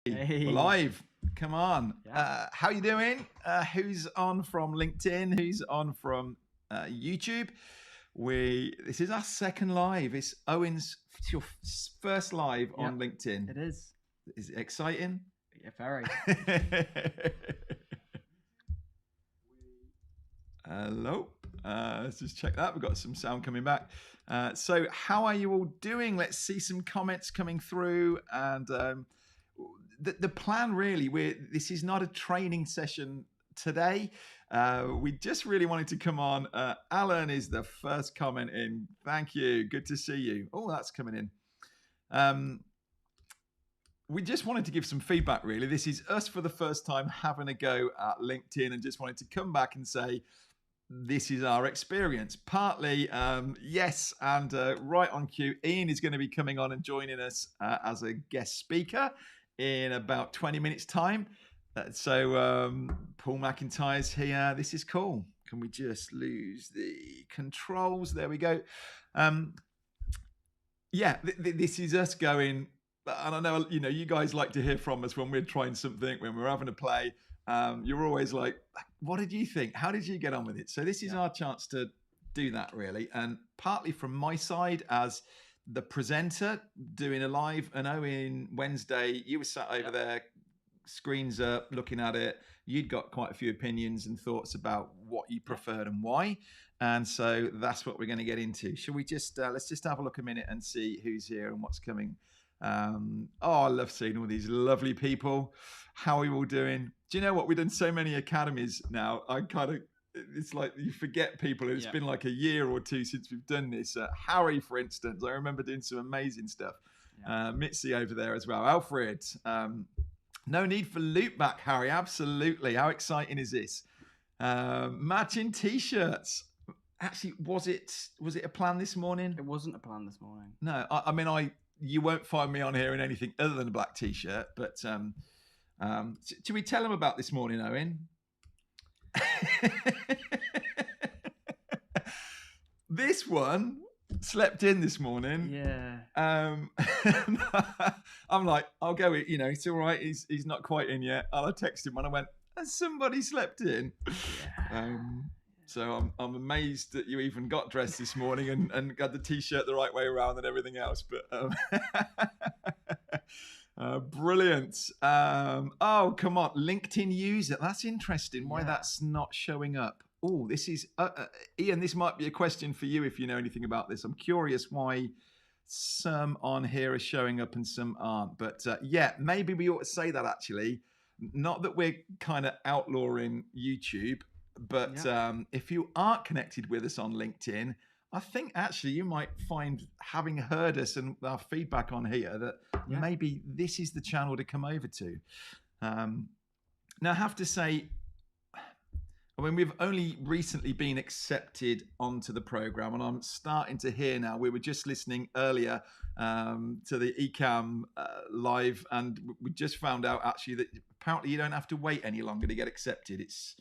Hey. We're live. Come on. Yeah. How you doing? Who's on from LinkedIn? Who's on from YouTube? This is our second live. It's Owen's your first live on LinkedIn. It is. Is it exciting? Yeah, very. Hello. Let's just check that. We've got some sound coming back. So how are you all doing? Let's see some comments coming through. And the plan really, this is not a training session today. We just really wanted to come on. Alan is the first comment in. Thank you. Good to see you. Oh, that's coming in. We just wanted to give some feedback, really. This is us for the first time having a go at LinkedIn and just wanted to come back and say, this is our experience. Partly, yes, and right on cue, Ian is going to be coming on and joining us as a guest speaker in about 20 minutes' time. So Paul McIntyre's here. This is cool. Can we just lose the controls? There we go. This is us going... And I know, you guys like to hear from us when we're trying something, when we're having a play. You're always like, what did you think? How did you get on with it? So this is our chance to do that, really. And partly from my side as the presenter doing a live. And Owen, Wednesday, you were sat over there, screens up, looking at it. You'd got quite a few opinions and thoughts about what you preferred and why. And so that's what we're going to get into. Shall we just, let's just have a look a minute and see who's here and what's coming. I love seeing all these lovely people. How are you all doing? Do you know what? We've done so many academies now. It's like you forget people. It's been like a year or two since we've done this. Harry, for instance, I remember doing some amazing stuff. Mitzi over there as well. Alfred, no need for loop back, Harry. Absolutely. How exciting is this? Matching t-shirts. Actually, was it a plan this morning? It wasn't a plan this morning. No, you won't find me on here in anything other than a black t-shirt. But should we tell them about this morning, Owen? This one slept in this morning. Yeah. I'm like, I'll go. It's all right. He's not quite in yet. And I texted him and I went, has somebody slept in? Yeah. So I'm amazed that you even got dressed this morning and got the t-shirt the right way around and everything else. But brilliant. Oh, come on. LinkedIn user. That's interesting. Why that's not showing up. Oh, this is... Ian, this might be a question for you if you know anything about this. I'm curious why some on here are showing up and some aren't. But maybe we ought to say that actually. Not that we're kind of outlawing YouTube. But if you aren't connected with us on LinkedIn, I think actually you might find, having heard us and our feedback on here, that maybe this is the channel to come over to. Now, I have to say, we've only recently been accepted onto the program, and I'm starting to hear now. We were just listening earlier to the Ecamm live, and we just found out actually that apparently you don't have to wait any longer to get accepted. It's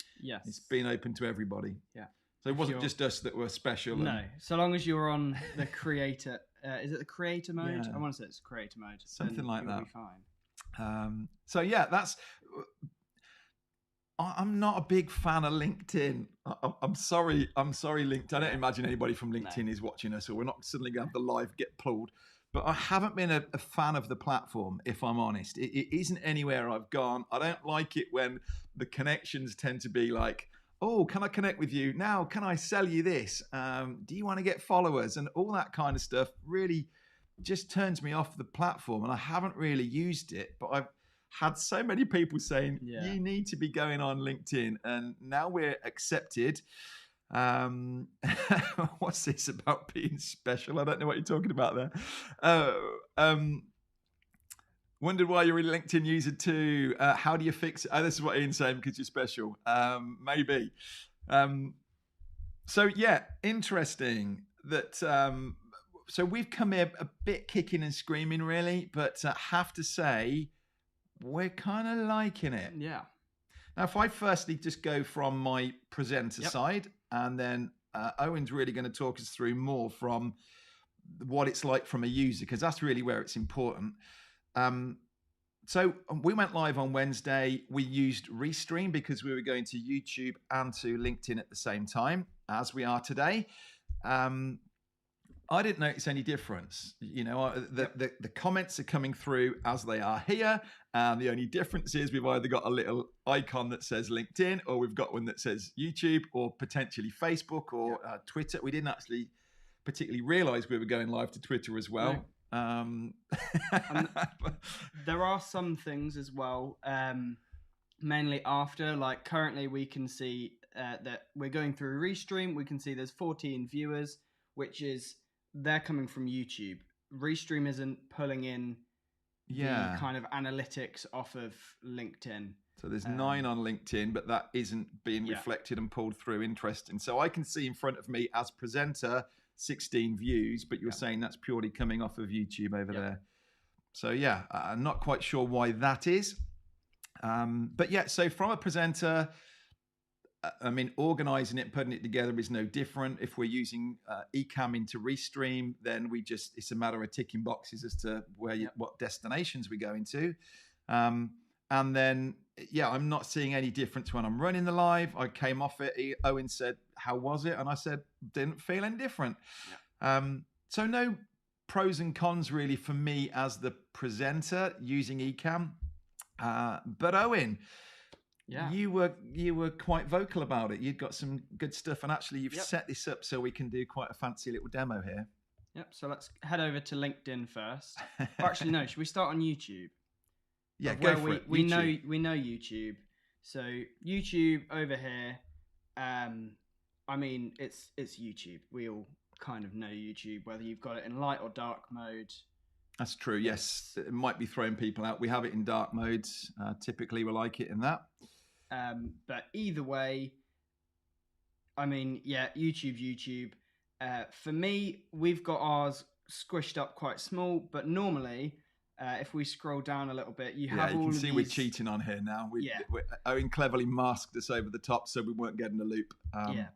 been open to everybody. Yeah. So it wasn't just us that were special. No. So long as you're on the creator, is it the creator mode? I want to say it's creator mode. Something like that. Be fine. That's... I'm not a big fan of LinkedIn. I'm sorry, LinkedIn. I don't imagine anybody from LinkedIn is watching us, or we're not suddenly going to have the live get pulled. But I haven't been a fan of the platform, if I'm honest. It isn't anywhere I've gone. I don't like it when the connections tend to be like, oh, can I connect with you? Now, can I sell you this? Do you want to get followers? And all that kind of stuff really just turns me off the platform. And I haven't really used it, but I've had so many people saying, you need to be going on LinkedIn. And now we're accepted. What's this about being special? I don't know what you're talking about there. Wondered why you're a LinkedIn user too. How do you fix it? Oh, this is what Ian's saying, because you're special. Maybe. Interesting that... so we've come here a bit kicking and screaming, really, but I have to say, we're kind of liking it. Yeah. Now, if I firstly just go from my presenter side, and then Owen's really going to talk us through more from what it's like from a user, because that's really where it's important. So we went live on Wednesday. We used Restream because we were going to YouTube and to LinkedIn at the same time, as we are today. I didn't notice any difference. The comments are coming through as they are here. And the only difference is we've either got a little icon that says LinkedIn, or we've got one that says YouTube, or potentially Facebook or Twitter. We didn't actually particularly realize we were going live to Twitter as well. No. There are some things as well, mainly after, like currently we can see that we're going through Restream. We can see there's 14 viewers, which is they're coming from YouTube. Restream isn't pulling in the kind of analytics off of LinkedIn. So there's 9 on LinkedIn, but that isn't being reflected and pulled through. Interesting. So I can see in front of me as presenter 16 views, but you're saying that's purely coming off of YouTube over there. So I'm not quite sure why that is. But so from a presenter, I mean, organizing it, putting it together is no different. If we're using Ecamm into Restream, then it's a matter of ticking boxes as to what destinations we go into. And then, I'm not seeing any difference when I'm running the live. I came off it. Owen said, "How was it?" And I said, "Didn't feel any different." So no pros and cons really for me as the presenter using Ecamm. But Owen, you were quite vocal about it. You'd got some good stuff, and actually you've set this up so we can do quite a fancy little demo here. So let's head over to LinkedIn first. Or actually, no. Should we start on YouTube? Yeah, go for it. We know YouTube. So YouTube over here. I mean, it's YouTube. We all kind of know YouTube, whether you've got it in light or dark mode. That's true. Yes, it might be throwing people out. We have it in dark modes. Typically, we like it in that. But either way, I mean, YouTube. For me, we've got ours squished up quite small, but normally, if we scroll down a little bit, you have all of these... you can see we're cheating on here now. Owen cleverly masked us over the top so we weren't getting a loop.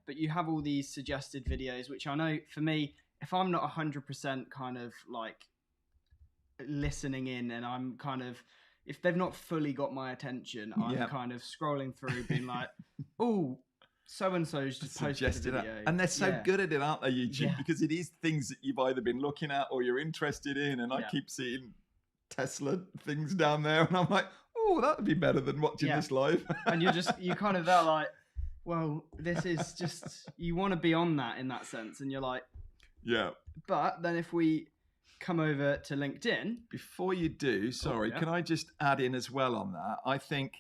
But you have all these suggested videos, which I know for me, if I'm not 100% kind of like listening in, and I'm kind of, if they've not fully got my attention, I'm kind of scrolling through being like, oh, so-and-so's just posted a video. And they're so good at it, aren't they, YouTube? Because it is things that you've either been looking at or you're interested in. And I keep seeing Tesla things down there, and I'm like, oh, that would be better than watching this live. And you kind of there like, well, this is just, you want to be on that in that sense. And you're like, but then if we come over to LinkedIn. Before you do, can I just add in as well on that? I think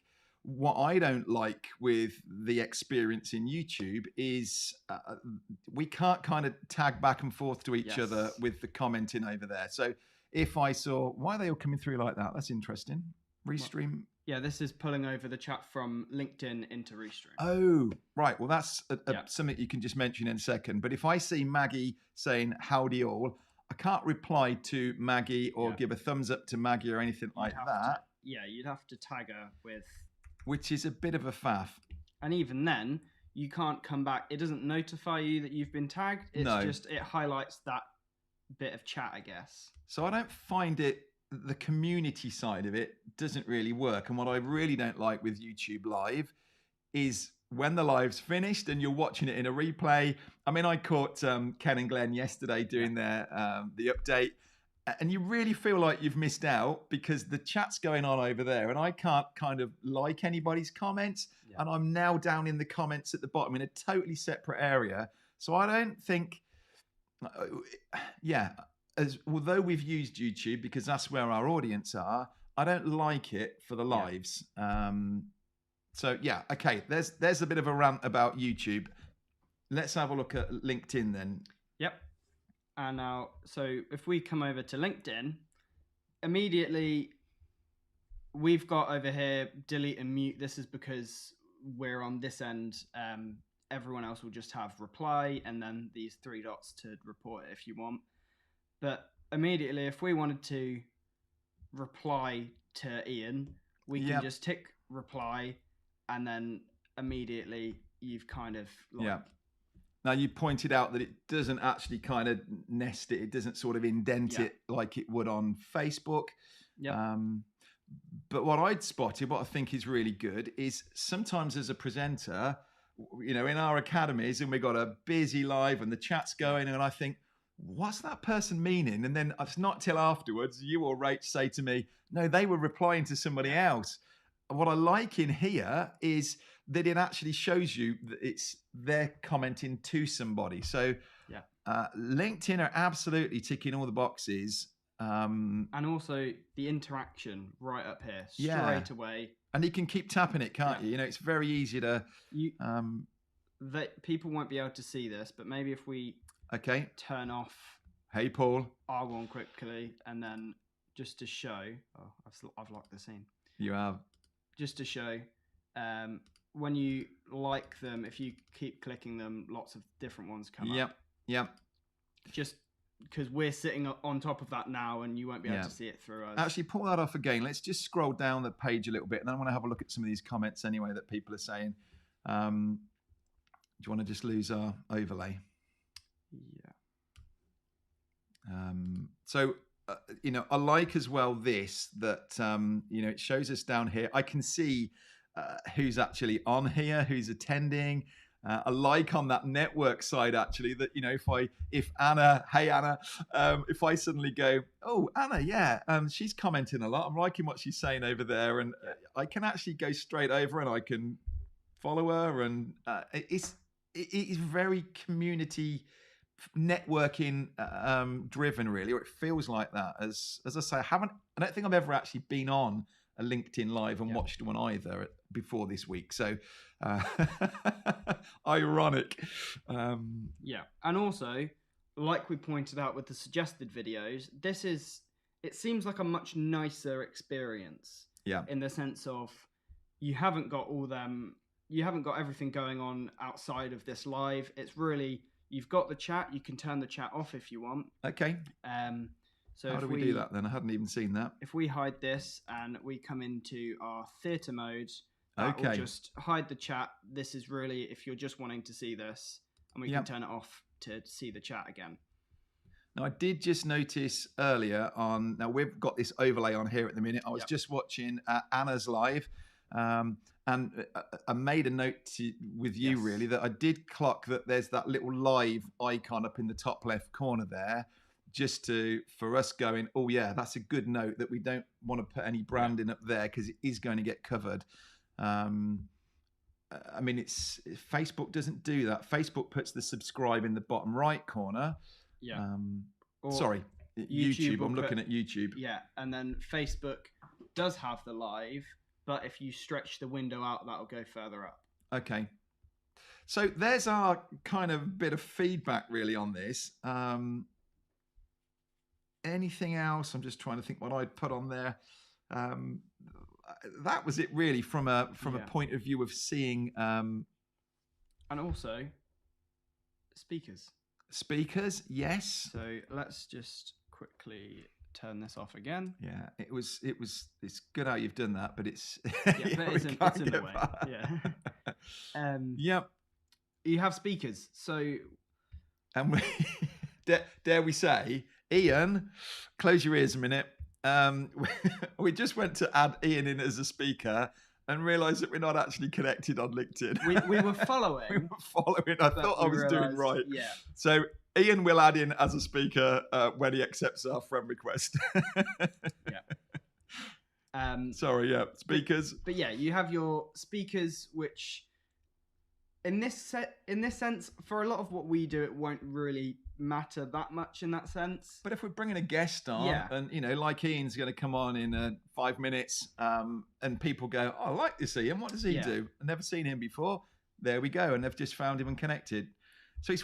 what I don't like with the experience in YouTube is we can't kind of tag back and forth to each other with the commenting over there. So if I saw, why are they all coming through like that? That's interesting. Restream. This is pulling over the chat from LinkedIn into Restream. Oh, right. Well, that's something you can just mention in a second. But if I see Maggie saying howdy all, I can't reply to Maggie or give a thumbs up to Maggie or anything like that. You'd have to tag her with... Which is a bit of a faff. And even then, you can't come back. It doesn't notify you that you've been tagged. It's just, it highlights that bit of chat, I guess. So I don't find the community side of it doesn't really work. And what I really don't like with YouTube Live is when the live's finished and you're watching it in a replay. I mean, I caught Ken and Glenn yesterday doing their the update, and you really feel like you've missed out because the chat's going on over there, and I can't kind of like anybody's comments, and I'm now down in the comments at the bottom in a totally separate area. So I don't think, although we've used YouTube because that's where our audience are, I don't like it for the lives. So there's a bit of a rant about YouTube. Let's have a look at LinkedIn then. Yep. And now, so if we come over to LinkedIn, immediately we've got over here delete and mute. This is because we're on this end. Everyone else will just have reply and then these 3 dots to report it if you want. But immediately, if we wanted to reply to Ian, we can just tick reply, and then immediately you've kind of Now you pointed out that it doesn't actually kind of nest it. It doesn't sort of indent it like it would on Facebook. But what I'd spotted, what I think is really good, is sometimes as a presenter, you know, in our academies, and we got a busy live and the chat's going, and I think, what's that person meaning? And then it's not till afterwards you or Rach say to me, no, they were replying to somebody else. And what I like in here is that it actually shows you that they're commenting to somebody. So LinkedIn are absolutely ticking all the boxes. And also the interaction right up here, straight away. And you can keep tapping it, can't you? You know, it's very easy to... that people won't be able to see this, but maybe if we turn off... Hey, Paul. Argon quickly, and then just to show... Oh, I've locked the scene. You have. Just to show... when you like them, if you keep clicking them, lots of different ones come up. Yep. Just because we're sitting on top of that now, and you won't be able to see it through us. Actually, pull that off again. Let's just scroll down the page a little bit, and then I want to have a look at some of these comments anyway that people are saying. Do you want to just lose our overlay? Yeah. So, you know, I like as well this, that, you know, it shows us down here. I can see who's actually on here, who's attending. I like on that network side, actually, that, you know, if Anna, hey, Anna, if I suddenly go, oh, Anna, she's commenting a lot. I'm liking what she's saying over there. And I can actually go straight over and I can follow her. And it is very community networking driven, really, or it feels like that. As I say, I don't think I've ever actually been on a LinkedIn Live and watched one either before this week. So ironic. And also, like we pointed out with the suggested videos, it seems like a much nicer experience. In the sense of you haven't got everything going on outside of this live. It's really, you've got the chat, you can turn the chat off if you want. Okay. So how do we do that then? I hadn't even seen that. If we hide this and we come into our theatre mode, we'll just hide the chat. This is really if you're just wanting to see this, and we can turn it off to see the chat again. Now, I did just notice earlier now we've got this overlay on here at the minute. I was just watching Anna's live, and I made a note with you, really, that I did clock that there's that little live icon up in the top left corner there, just for us going, oh yeah, that's a good note that we don't want to put any branding up there because it is going to get covered. I mean, Facebook doesn't do that. Facebook puts the subscribe in the bottom right corner. Sorry, YouTube. I'm looking at YouTube. Yeah, and then Facebook does have the live, but if you stretch the window out, that'll go further up. Okay. So there's our kind of bit of feedback really on this. Anything else? I'm just trying to think what I'd put on there. That was it really from a point of view of seeing. And also speakers. Speakers, yes. So let's just quickly turn this off again. Yeah, it's good how you've done that, but it's but it's in the way. Yeah. Yep. You have speakers, so and we dare we say, Ian, close your ears a minute. We just went to add Ian in as a speaker and realised that we're not actually connected on LinkedIn. We were following. I thought I was doing right. Yeah. So Ian will add in as a speaker when he accepts our friend request. Sorry, speakers. But yeah, you have your speakers, which in this sense, for a lot of what we do, it won't really matter that much in that sense. But if we're bringing a guest on, and you know, like Ian's going to come on in 5 minutes, and people go, oh, I like this Ian. What does he do? I've never seen him before. There we go, and they've just found him and connected. So it's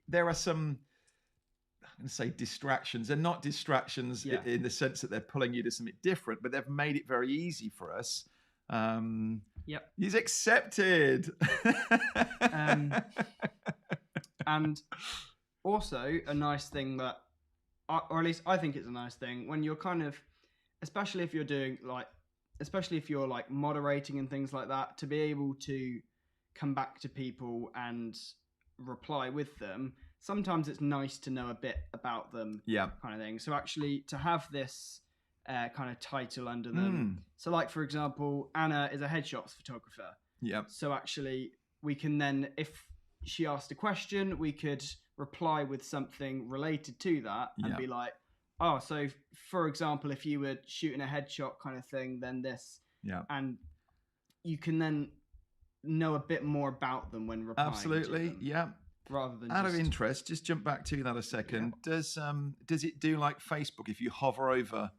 there are some, I'm going to say distractions. They're not distractions in the sense that they're pulling you to something different, but they've made it very easy for us. He's accepted. And also a nice thing that, or at least I think it's a nice thing, when you're kind of, especially if you're like moderating and things like that, to be able to come back to people and reply with them. Sometimes it's nice to know a bit about them, kind of thing. So actually to have this kind of title under them. So, like for example, Anna is a headshots photographer. Yeah. So actually, we can then, if she asked a question, we could reply with something related to that and be like, oh, so for example, if you were shooting a headshot kind of thing, then this. Yeah. And you can then know a bit more about them when replying. Absolutely. To them, yeah. Rather than out of interest, just jump back to that a second. Yeah. Does it do like Facebook if you hover over?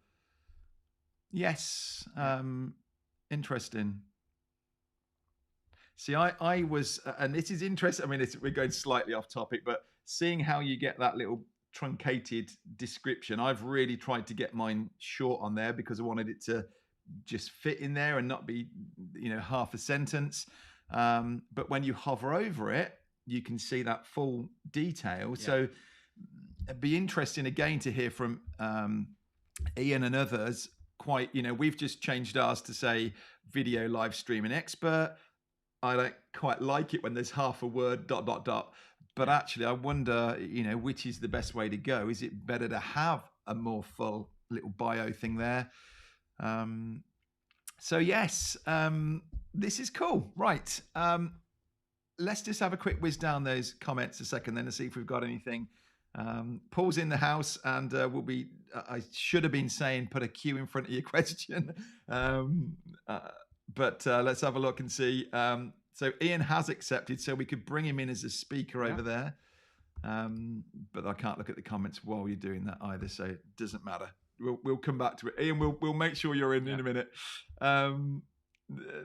Yes. Interesting. See, I was, and this is interesting. I mean, we're going slightly off topic, but seeing how you get that little truncated description, I've really tried to get mine short on there because I wanted it to just fit in there and not be, half a sentence. But when you hover over it, you can see that full detail. Yeah. So it'd be interesting again to hear from Ian and others. We've just changed ours to say video live streaming expert. I don't quite like it when there's half a word ... But actually, I wonder, which is the best way to go. Is it better to have a more full little bio thing there? So yes, this is cool. Right. Let's just have a quick whiz down those comments a second then to see if we've got anything. Paul's in the house and we'll be, I should have been saying, put a Q in front of your question. But let's have a look and see. So Ian has accepted, so we could bring him in as a speaker over there. But I can't look at the comments while you're doing that either, so it doesn't matter. We'll come back to it. Ian, we'll make sure you're in a minute.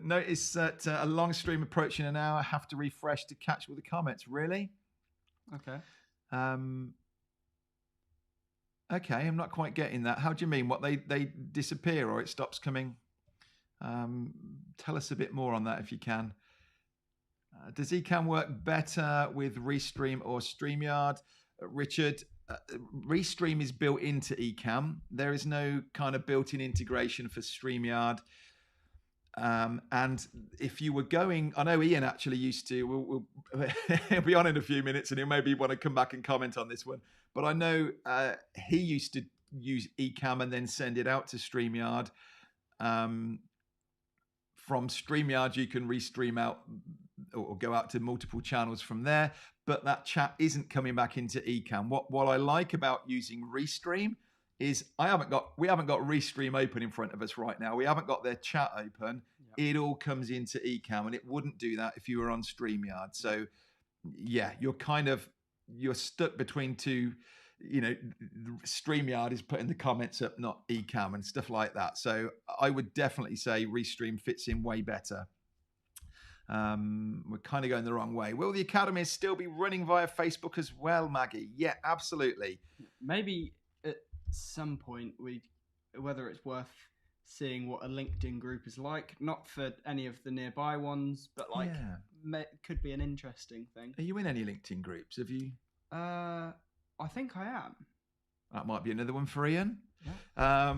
Notice that a long stream approaching an hour. Have to refresh to catch all the comments. Really? Okay. Okay, I'm not quite getting that. How do you mean? What, they disappear or it stops coming? Tell us a bit more on that if you can. Does Ecamm work better with Restream or StreamYard? Richard, Restream is built into Ecamm. There is no kind of built-in integration for StreamYard. And if you were going, I know Ian actually used to, he'll be on in a few minutes and he'll maybe want to come back and comment on this one. But I know he used to use Ecamm and then send it out to StreamYard. From StreamYard, you can restream out or go out to multiple channels from there. But that chat isn't coming back into Ecamm. What I like about using Restream is we haven't got Restream open in front of us right now. We haven't got their chat open. Yep. It all comes into Ecamm, and it wouldn't do that if you were on StreamYard. So, yeah, you're stuck between two. StreamYard is putting the comments up, not Ecamm and stuff like that. So I would definitely say Restream fits in way better. We're kind of going the wrong way. Will the Academy still be running via Facebook as well, Maggie? Yeah, absolutely. Maybe at some point whether it's worth seeing what a LinkedIn group is like, not for any of the nearby ones, but could be an interesting thing. Are you in any LinkedIn groups? Have you? I think I am. That might be another one for Ian. Yeah.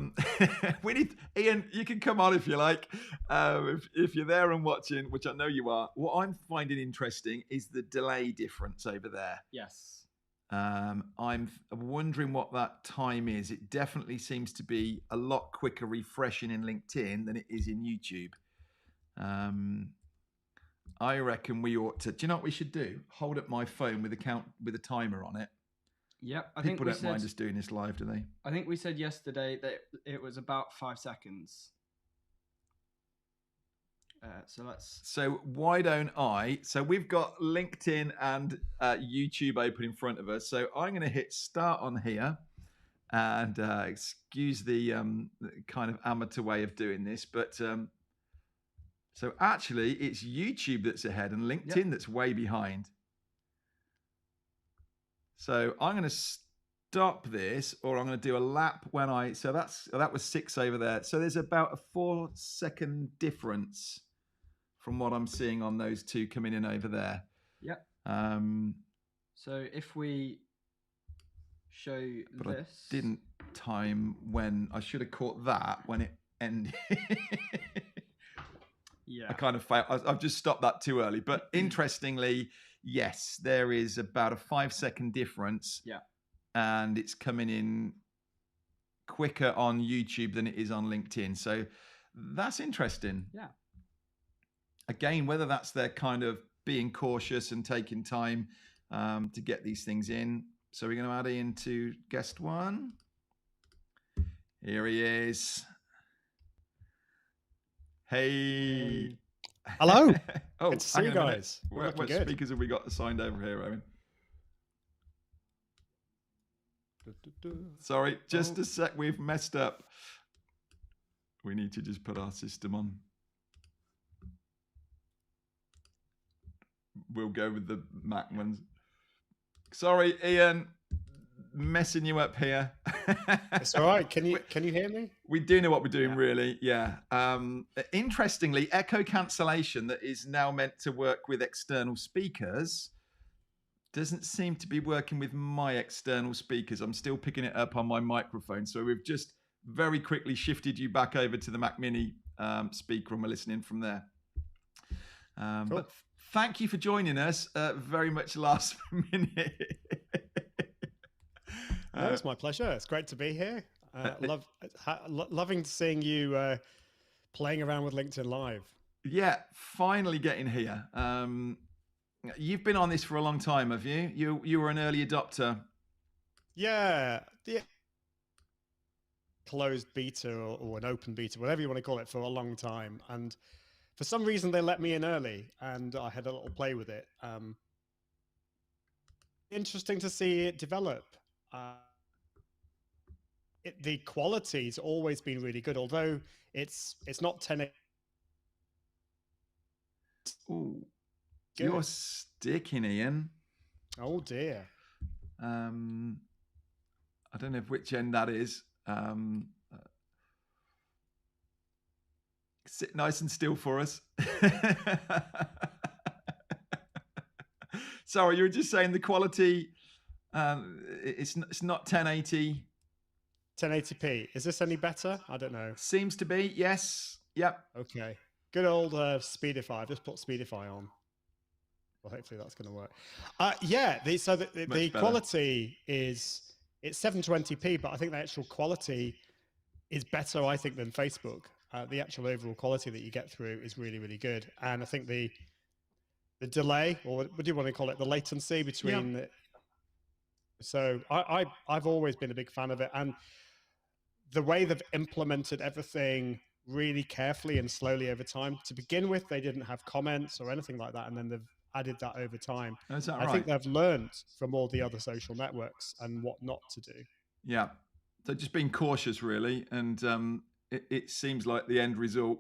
We need Ian. You can come on if you like. If you're there and watching, which I know you are. What I'm finding interesting is the delay difference over there. Yes. I'm wondering what that time is. It definitely seems to be a lot quicker refreshing in LinkedIn than it is in YouTube. I reckon we ought to. Do you know what we should do? Hold up my phone with a timer on it. Yep. People don't mind us doing this live, do they? I think we said yesterday that it was about 5 seconds. So why don't I? So we've got LinkedIn and YouTube open in front of us. So I'm going to hit start on here, and excuse the kind of amateur way of doing this, but so actually it's YouTube that's ahead and LinkedIn that's way behind. So I'm going to stop this, or I'm going to do a lap when so that was 6 over there. So there's about a 4-second difference from what I'm seeing on those two coming in over there. Yep. So if we show but this. I didn't time when I should have caught that when it ended. Yeah. I kind of failed. I've just stopped that too early. But interestingly, yes, there is about a 5-second difference. Yeah. And it's coming in quicker on YouTube than it is on LinkedIn. So that's interesting. Yeah. Again, whether that's their kind of being cautious and taking time to get these things in. So we're going to add into guest one. Here he is. Hey. Hello. Oh, good to see you guys. What speakers have we got assigned over here, Owen? Sorry, just a sec. We've messed up. We need to just put our system on. We'll go with the Mac ones. Sorry, Ian, messing you up here. It's all right. Can you hear me? We do know what we're doing, really. Yeah. Interestingly, echo cancellation that is now meant to work with external speakers doesn't seem to be working with my external speakers. I'm still picking it up on my microphone. So we've just very quickly shifted you back over to the Mac Mini speaker, and we're listening from there. Cool. But thank you for joining us very much last minute. No, it's my pleasure. It's great to be here. Loving seeing you playing around with LinkedIn Live. Yeah, finally getting here. You've been on this for a long time, have you? You were an early adopter. Yeah, the closed beta or an open beta, whatever you want to call it, for a long time. And for some reason, they let me in early, and I had a little play with it. Interesting to see it develop. The quality's always been really good, although it's not 1080. Ooh, you're sticking, Ian. Oh dear. I don't know which end that is. Sit nice and still for us. Sorry, you were just saying the quality. It's not 1080. 1080p. Is this any better? I don't know. Seems to be. Yes. Yep. Okay. Good old Speedify. I've just put Speedify on. Well, hopefully that's going to work. Yeah. The quality is, it's 720p, but I think the actual quality is better, I think, than Facebook. The actual overall quality that you get through is really, really good. And I think the delay, or what do you want to call it? The latency between so I've always been a big fan of it. And the way they've implemented everything really carefully and slowly over time. To begin with, they didn't have comments or anything like that. And then they've added that over time. Is that right? I think they've learned from all the other social networks and what not to do. Yeah. So just being cautious, really. And it seems like the end result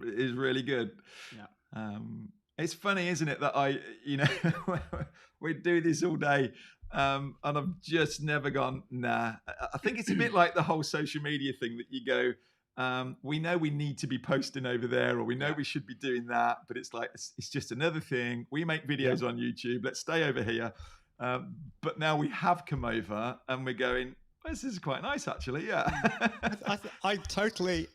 is really good. Yeah. It's funny, isn't it, that we do this all day, and I've just never gone, nah. I think it's a bit like the whole social media thing that you go, we know we need to be posting over there, or we know we should be doing that, but it's like, it's just another thing. We make videos on YouTube. Let's stay over here. But now we have come over and we're going, well, this is quite nice, actually. Yeah. I totally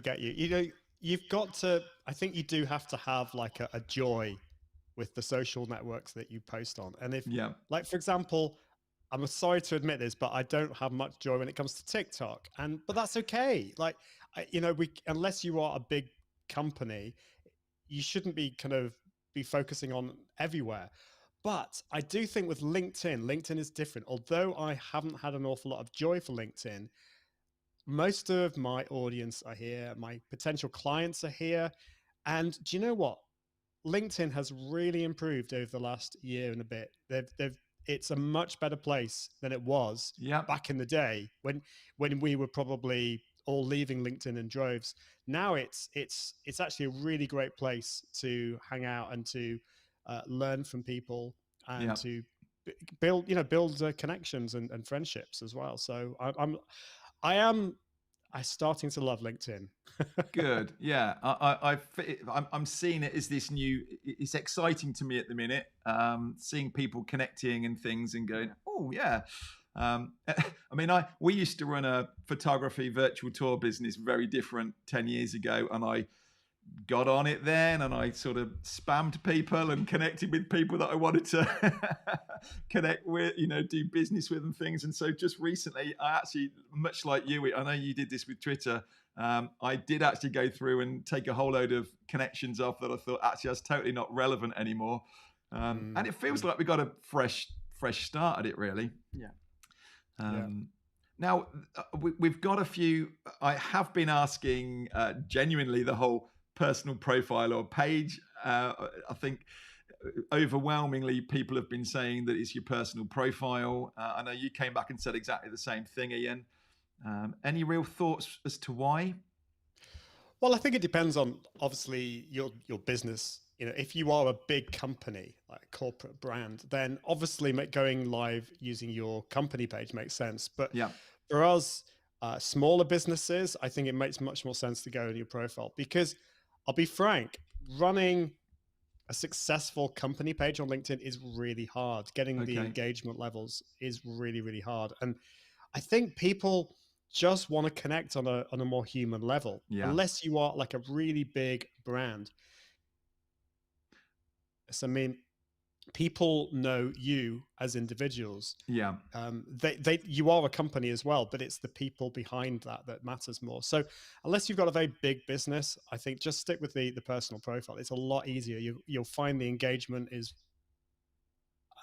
get you. You know, you've got to, I think you do have to have like a joy with the social networks that you post on. And if, like, for example, I'm sorry to admit this, but I don't have much joy when it comes to TikTok. But that's okay. Like, unless you are a big company, you shouldn't be be focusing on everywhere. But I do think with LinkedIn is different. Although I haven't had an awful lot of joy for LinkedIn, most of my audience are here. My potential clients are here. And do you know what? LinkedIn has really improved over the last year and a bit. It's a much better place than it was back in the day when we were probably all leaving LinkedIn in droves. Now it's actually a really great place to hang out and to learn from people and to build connections and friendships as well. So I'm starting to love LinkedIn. Good. Yeah. I'm seeing it as this new, it's exciting to me at the minute. Seeing people connecting and things and going, oh yeah. I mean, we used to run a photography virtual tour business, very different 10 years ago. And I got on it then, and I sort of spammed people and connected with people that I wanted to connect with, do business with and things. And so just recently, I actually, much like you, I know you did this with Twitter. I did actually go through and take a whole load of connections off that I thought actually that's totally not relevant anymore. And it feels like we got a fresh start at it, really. Yeah. Now, we've got a few. I have been asking genuinely the whole personal profile or page. I think overwhelmingly people have been saying that it's your personal profile. I know you came back and said exactly the same thing, Ian. Any real thoughts as to why? Well, I think it depends on obviously your business. If you are a big company, like a corporate brand, then obviously going live using your company page makes sense. But for us, smaller businesses, I think it makes much more sense to go in your profile, because I'll be frank, running a successful company page on LinkedIn is really hard. Getting the engagement levels is really, really hard. And I think people just want to connect on a more human level, unless you are like a really big brand. So, I mean, people know you as individuals. Yeah. You are a company as well, but it's the people behind that matters more. So unless you've got a very big business, I think just stick with the personal profile. It's a lot easier. You'll find the engagement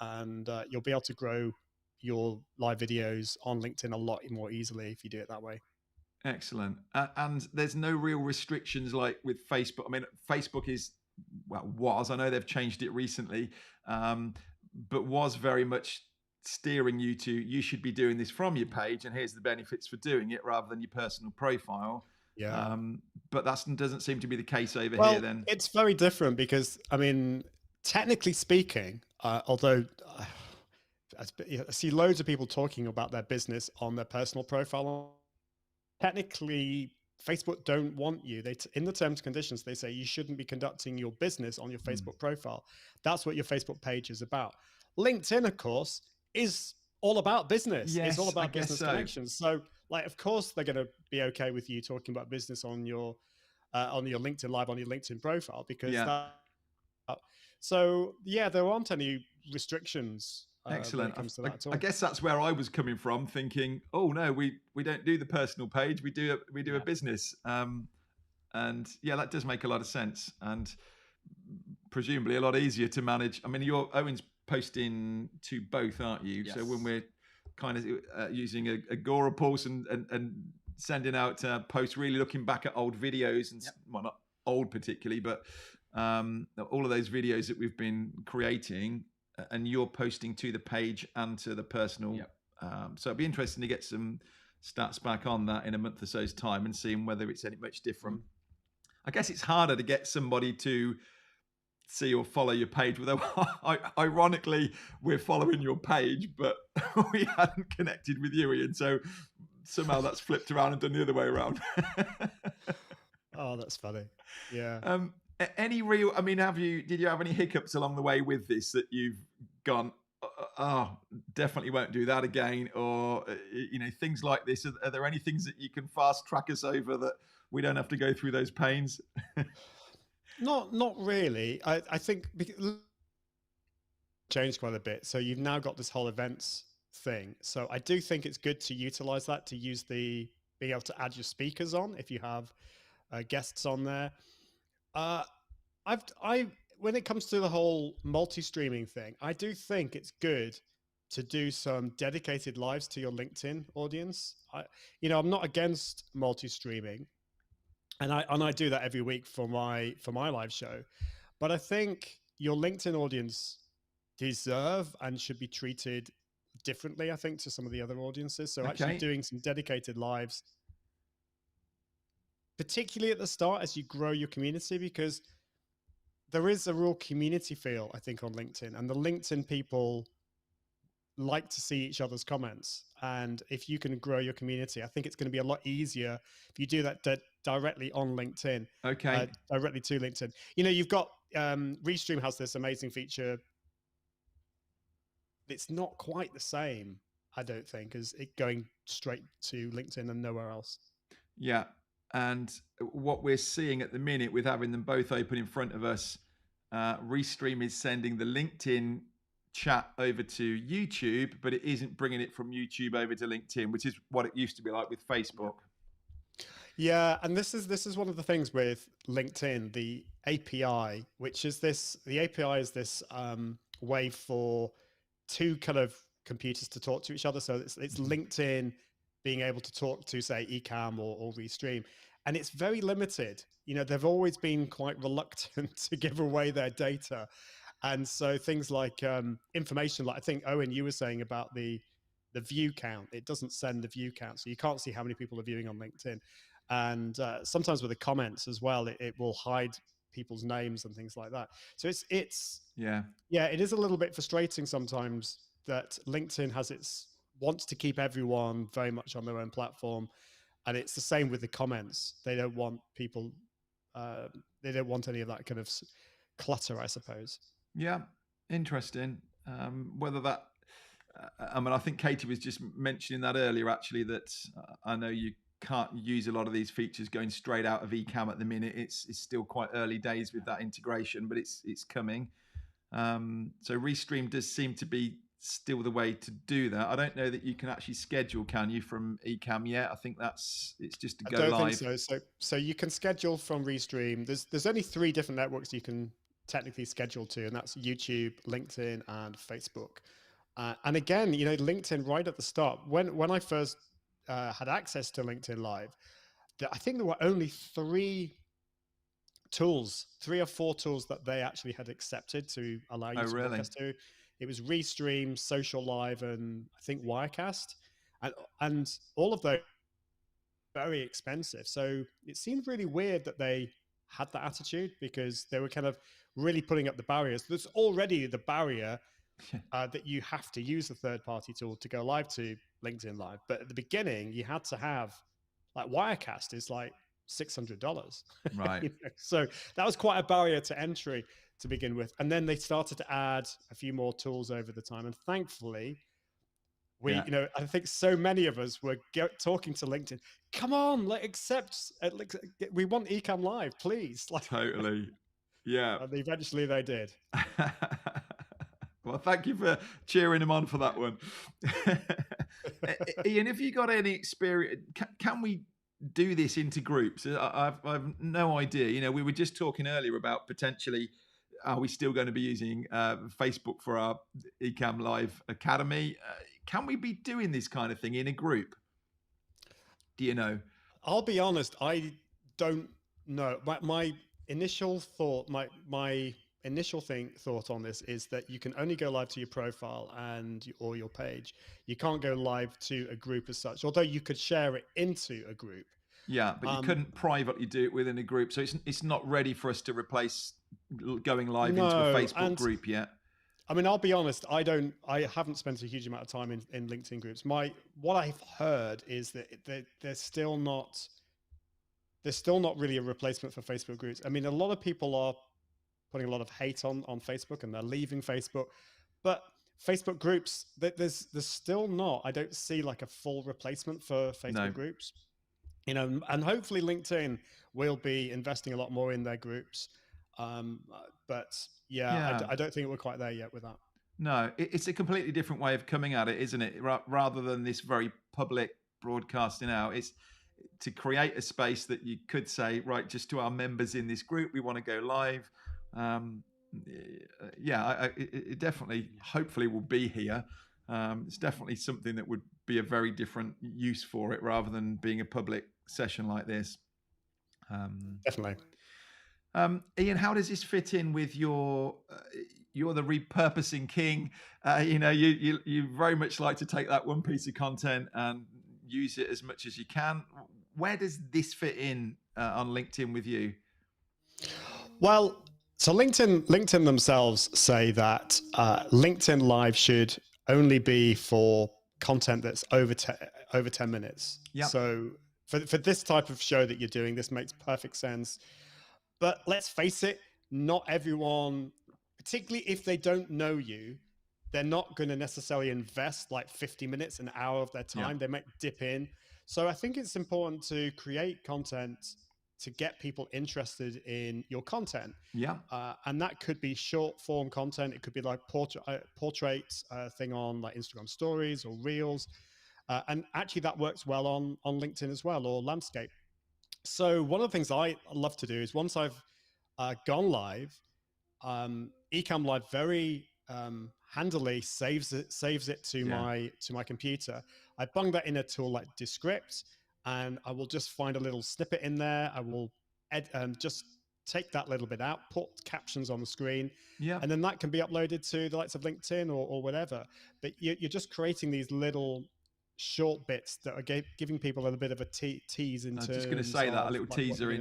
and you'll be able to grow your live videos on LinkedIn a lot more easily if you do it that way. Excellent. And there's no real restrictions like with Facebook. I mean, Facebook I know they've changed it recently, but was very much steering you should be doing this from your page, and here's the benefits for doing it, rather than your personal profile. Yeah. But that doesn't seem to be the case over here then. It's very different because, I mean, technically speaking, although I see loads of people talking about their business on their personal profile, technically Facebook don't want you. In the terms and conditions, they say you shouldn't be conducting your business on your Facebook profile. That's what your Facebook page is about. LinkedIn, of course, is all about business. Yes, it's all about business connections. So, like, of course, they're going to be okay with you talking about business on your LinkedIn Live, on your LinkedIn profile, because so there aren't any restrictions. Excellent. When it comes to that at all. I guess that's where I was coming from, thinking, oh no, we don't do the personal page, we do a business, and that does make a lot of sense, and presumably a lot easier to manage. I mean, Owen's posting to both, aren't you? Yes. So when we're kind of using Agorapulse and sending out posts, really looking back at old videos, and well, not old particularly, but all of those videos that we've been creating, and you're posting to the page and to the personal. So it'd be interesting to get some stats back on that in a month or so's time and seeing whether it's any much different. I guess it's harder to get somebody to see or follow your page, although ironically we're following your page, but we hadn't connected with you, Ian. So somehow that's flipped around and done the other way around. Oh, that's funny. Yeah. Any real? I mean, did you have any hiccups along the way with this that you've gone, oh, definitely won't do that again, or things like this? Are there any things that you can fast track us over that we don't have to go through those pains? Not really. I think changed quite a bit. So you've now got this whole events thing. So I do think it's good to utilize that, to use being able to add your speakers on if you have guests on there. When it comes to the whole multi-streaming thing, I do think it's good to do some dedicated lives to your LinkedIn audience. I'm not against multi-streaming, and I do that every week for my live show. But I think your LinkedIn audience deserve and should be treated differently, I think, to some of the other audiences. So actually doing some dedicated lives, particularly at the start as you grow your community, because there is a real community feel, I think, on LinkedIn, and the LinkedIn people like to see each other's comments. And if you can grow your community, I think it's going to be a lot easier if you do that directly on LinkedIn. Directly to LinkedIn. You've got Restream has this amazing feature. It's not quite the same, I don't think, as it going straight to LinkedIn and nowhere else. Yeah. And what we're seeing at the minute with having them both open in front of us, Restream is sending the LinkedIn chat over to YouTube, but it isn't bringing it from YouTube over to LinkedIn, which is what it used to be like with Facebook. Yeah, and this is one of the things with LinkedIn, the API, which is the API is this way for two kind of computers to talk to each other. So it's LinkedIn being able to talk to, say, Ecamm or Restream, and it's very limited. You know, they've always been quite reluctant to give away their data, and so things like information, like I think Owen, you were saying about the view count, it doesn't send the view count, so you can't see how many people are viewing on LinkedIn. And sometimes with the comments as well, it will hide people's names and things like that. So it's yeah, it is a little bit frustrating sometimes that LinkedIn wants to keep everyone very much on their own platform, and it's the same with the comments. They don't want people, they don't want any of that kind of clutter, I suppose. Yeah, interesting. Whether that, I mean, I think Katie was just mentioning that earlier, actually, that I know you can't use a lot of these features going straight out of Ecamm at the minute. It's still quite early days with that integration, but it's coming. So Restream does seem to be still the way to do that. I don't know that you can actually schedule, can you, from Ecamm yet? I think it's just to go live. I don't think so. So you can schedule from Restream. There's only 3 different networks you can technically schedule to, and that's YouTube, LinkedIn, and Facebook. And again, you know, LinkedIn right at the start, when I first had access to LinkedIn Live, I think there were only 3 or 4 tools that they actually had accepted to allow you to broadcast to. It was Restream, Social Live, and I think Wirecast, and all of those very expensive. So it seemed really weird that they had that attitude, because they were kind of really putting up the barriers. There's already the barrier that you have to use a third-party tool to go live to LinkedIn Live. But at the beginning, you had to have, like, Wirecast is like $600. Right. You know? So that was quite a barrier to entry to begin with. And then they started to add a few more tools over the time. And thankfully, you know, I think so many of us were talking to LinkedIn. Come on, accept. We want Ecamm Live, please. Totally. Yeah. And eventually they did. Well, thank you for cheering him on for that one. Ian, have you got any experience? Can we do this into groups? I've no idea. You know, we were just talking earlier about potentially, are we still going to be using Facebook for our Ecamm Live Academy? Can we be doing this kind of thing in a group? Do you know? I'll be honest, I don't know. My initial thought, my initial thought on this is that you can only go live to your profile or your page. You can't go live to a group as such, although you could share it into a group. Yeah, but you couldn't privately do it within a group. So it's not ready for us to replace going live into a Facebook group yet. I mean, I'll be honest, I haven't spent a huge amount of time in LinkedIn groups. What I've heard is that there's still not really a replacement for Facebook groups. I mean, a lot of people are putting a lot of hate on Facebook, and they're leaving Facebook, but Facebook groups, there's still not, I don't see like a full replacement for Facebook groups, you know, and hopefully LinkedIn will be investing a lot more in their groups. But I don't think we're quite there yet with that. No, it's a completely different way of coming at it, isn't it? Rather than this very public broadcasting out, it's to create a space that you could say, right, just to our members in this group, we want to go live. It definitely, hopefully, will be here. It's definitely something that would be a very different use for it, rather than being a public session like this. Definitely. Ian, how does this fit in with you're the repurposing king? You know, you very much like to take that one piece of content and use it as much as you can. Where does this fit in on LinkedIn with you? Well, so LinkedIn themselves say that LinkedIn Live should only be for content that's over 10 minutes. Yep. So for this type of show that you're doing, this makes perfect sense. But let's face it, not everyone, particularly if they don't know you, they're not going to necessarily invest like 50 minutes, an hour of their time. They might dip in. So I think it's important to create content to get people interested in your content. Yeah. And that could be short form content. It could be like portraits thing on like Instagram stories or reels. And actually that works well on LinkedIn as well, or landscape. So one of the things I love to do is once I've gone live, Ecamm Live very handily saves it to my computer. I bung that in a tool like Descript, and I will just find a little snippet in there. I will just take that little bit out, put captions on the screen, and then that can be uploaded to the likes of LinkedIn or whatever. But you're just creating these little short bits that are giving people a little bit of a tease in terms of... I was just going to say that, a little teaser.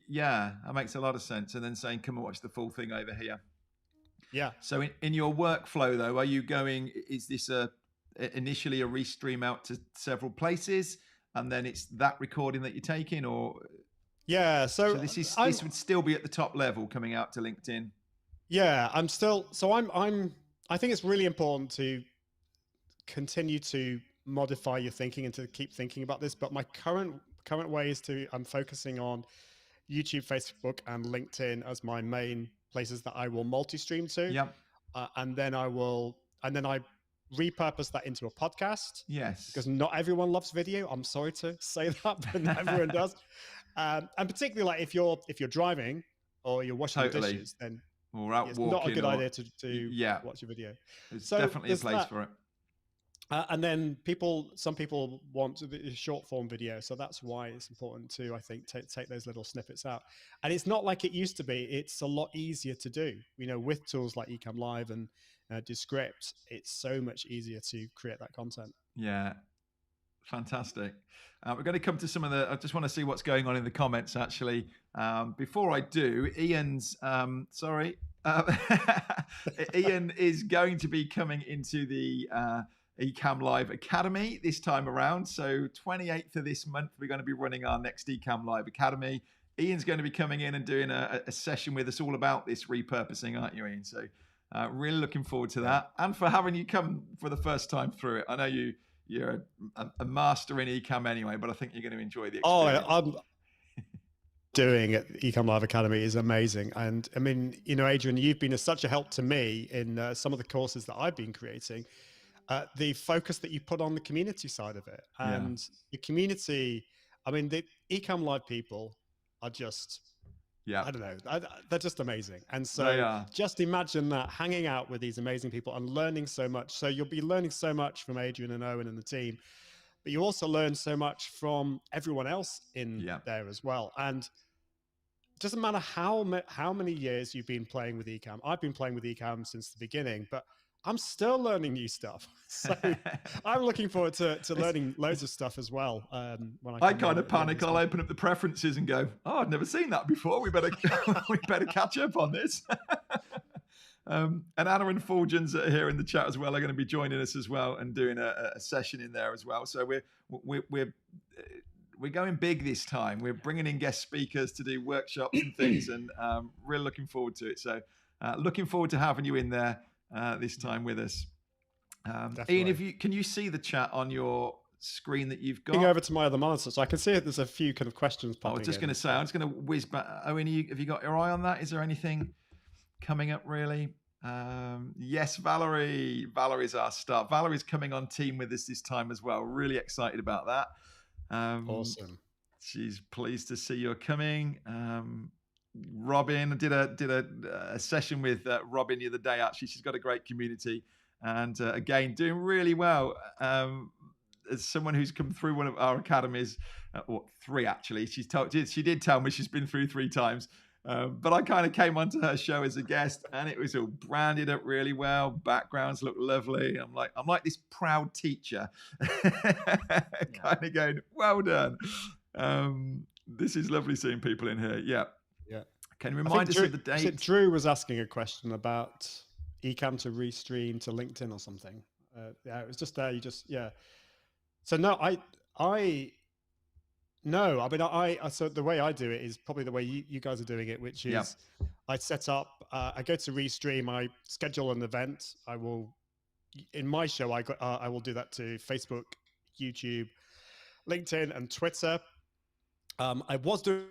Yeah, that makes a lot of sense. And then saying, come and watch the full thing over here. Yeah. So in your workflow, though, are you going, is this initially a restream out to several places, and then it's that recording that you're taking, or... Yeah, so this would still be at the top level coming out to LinkedIn? Yeah, I think it's really important to continue to modify your thinking and to keep thinking about this. But my current way is I'm focusing on YouTube, Facebook, and LinkedIn as my main places that I will multi-stream to. Yeah. And then I repurpose that into a podcast. Yes. Because not everyone loves video. I'm sorry to say that, but not everyone does. And particularly like if you're driving or you're washing the dishes, then it's not a good idea to watch a video. There's definitely a place for it. And then some people want a short form video. So that's why it's important to, I think, take those little snippets out. And it's not like it used to be. It's a lot easier to do, with tools like Ecamm Live and Descript. It's so much easier to create that content. Yeah. Fantastic. We're going to come to some of I just want to see what's going on in the comments, actually. Before I do, Ian's, Ian is going to be coming into the Ecamm Live Academy this time around. So 28th of this month, we're going to be running our next Ecamm Live Academy. Ian's going to be coming in and doing a session with us all about this repurposing, aren't you, Ian? So really looking forward to that. And for having you come for the first time through it. I know you're a master in Ecamm anyway, but I think you're going to enjoy the experience. I'm doing at Ecamm Live Academy is amazing. And I mean, Adrian, you've been such a help to me in some of the courses that I've been creating. The focus that you put on the community side of it, and the community, I mean, the Ecamm Live people are just, I don't know, they're just amazing. And so just imagine that, hanging out with these amazing people and learning so much. So you'll be learning so much from Adrian and Owen and the team, but you also learn so much from everyone else in there as well. And it doesn't matter how many years you've been playing with Ecamm. I've been playing with Ecamm since the beginning, but I'm still learning new stuff. So I'm looking forward to learning loads of stuff as well. When I kind of panic. I'll open up the preferences and go, "Oh, I've never seen that before. We better catch up on this." And Anna and Fulgens are here in the chat as well. Are going to be joining us as well and doing a session in there as well. So we're going big this time. We're bringing in guest speakers to do workshops and things, and really looking forward to it. So looking forward to having you in there this time with us. Ian, can you see the chat on your screen that you've got? Going over to my other monitor, so I can see it. There's a few kind of questions popping. I was just going to say, I'm just going to whiz back. Owen, have you got your eye on that? Is there anything coming up really? Yes, Valerie. Valerie's our star. Valerie's coming on team with us this time as well. Really excited about that. Awesome. She's pleased to see you're coming. Robin did a session with Robin the other day. Actually, she's got a great community, and again doing really well. As someone who's come through one of our academies, or three actually, she did tell me she's been through 3 times. But I kind of came onto her show as a guest, and it was all branded up really well. Backgrounds look lovely. I'm like this proud teacher, kind of going, well done. This is lovely seeing people in here. Yeah. Can you remind us of the date? Drew was asking a question about Ecamm to Restream to LinkedIn or something. It was just there. So no, so the way I do it is probably the way you guys are doing it, which is I set up, I go to Restream, I schedule an event. In my show, I will do that to Facebook, YouTube, LinkedIn and Twitter. I was doing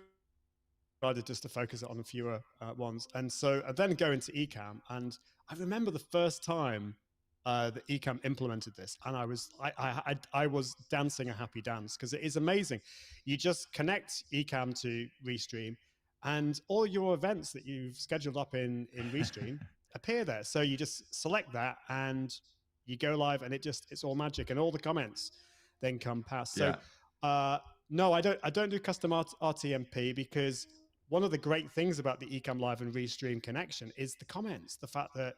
just to focus on a fewer ones, and so I then go into Ecamm, and I remember the first time that Ecamm implemented this, and I was dancing a happy dance, because it is amazing. You just connect Ecamm to Restream, and all your events that you've scheduled up in Restream appear there. So you just select that and you go live, and it's all magic, and all the comments then come past. So no, I don't do custom RTMP, because one of the great things about the Ecamm Live and Restream connection is the comments. The fact that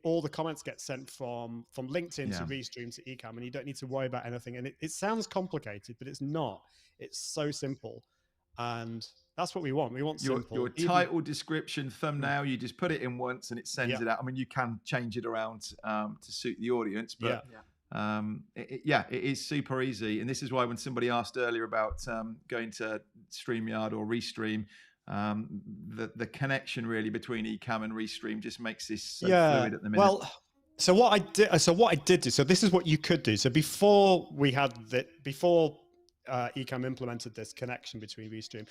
all the comments get sent from LinkedIn to Restream to Ecamm, and you don't need to worry about anything. And it sounds complicated, but it's not. It's so simple, and that's what we want. We want simple. Your title, description, thumbnail, you just put it in once and it sends it out. I mean, you can change it around to suit the audience, but it is super easy. And this is why when somebody asked earlier about going to StreamYard or Restream, the connection really between Ecamm and Restream just makes this so fluid at the minute. Well, so what I did do, so this is what you could do. So before Ecamm implemented this connection between Restream,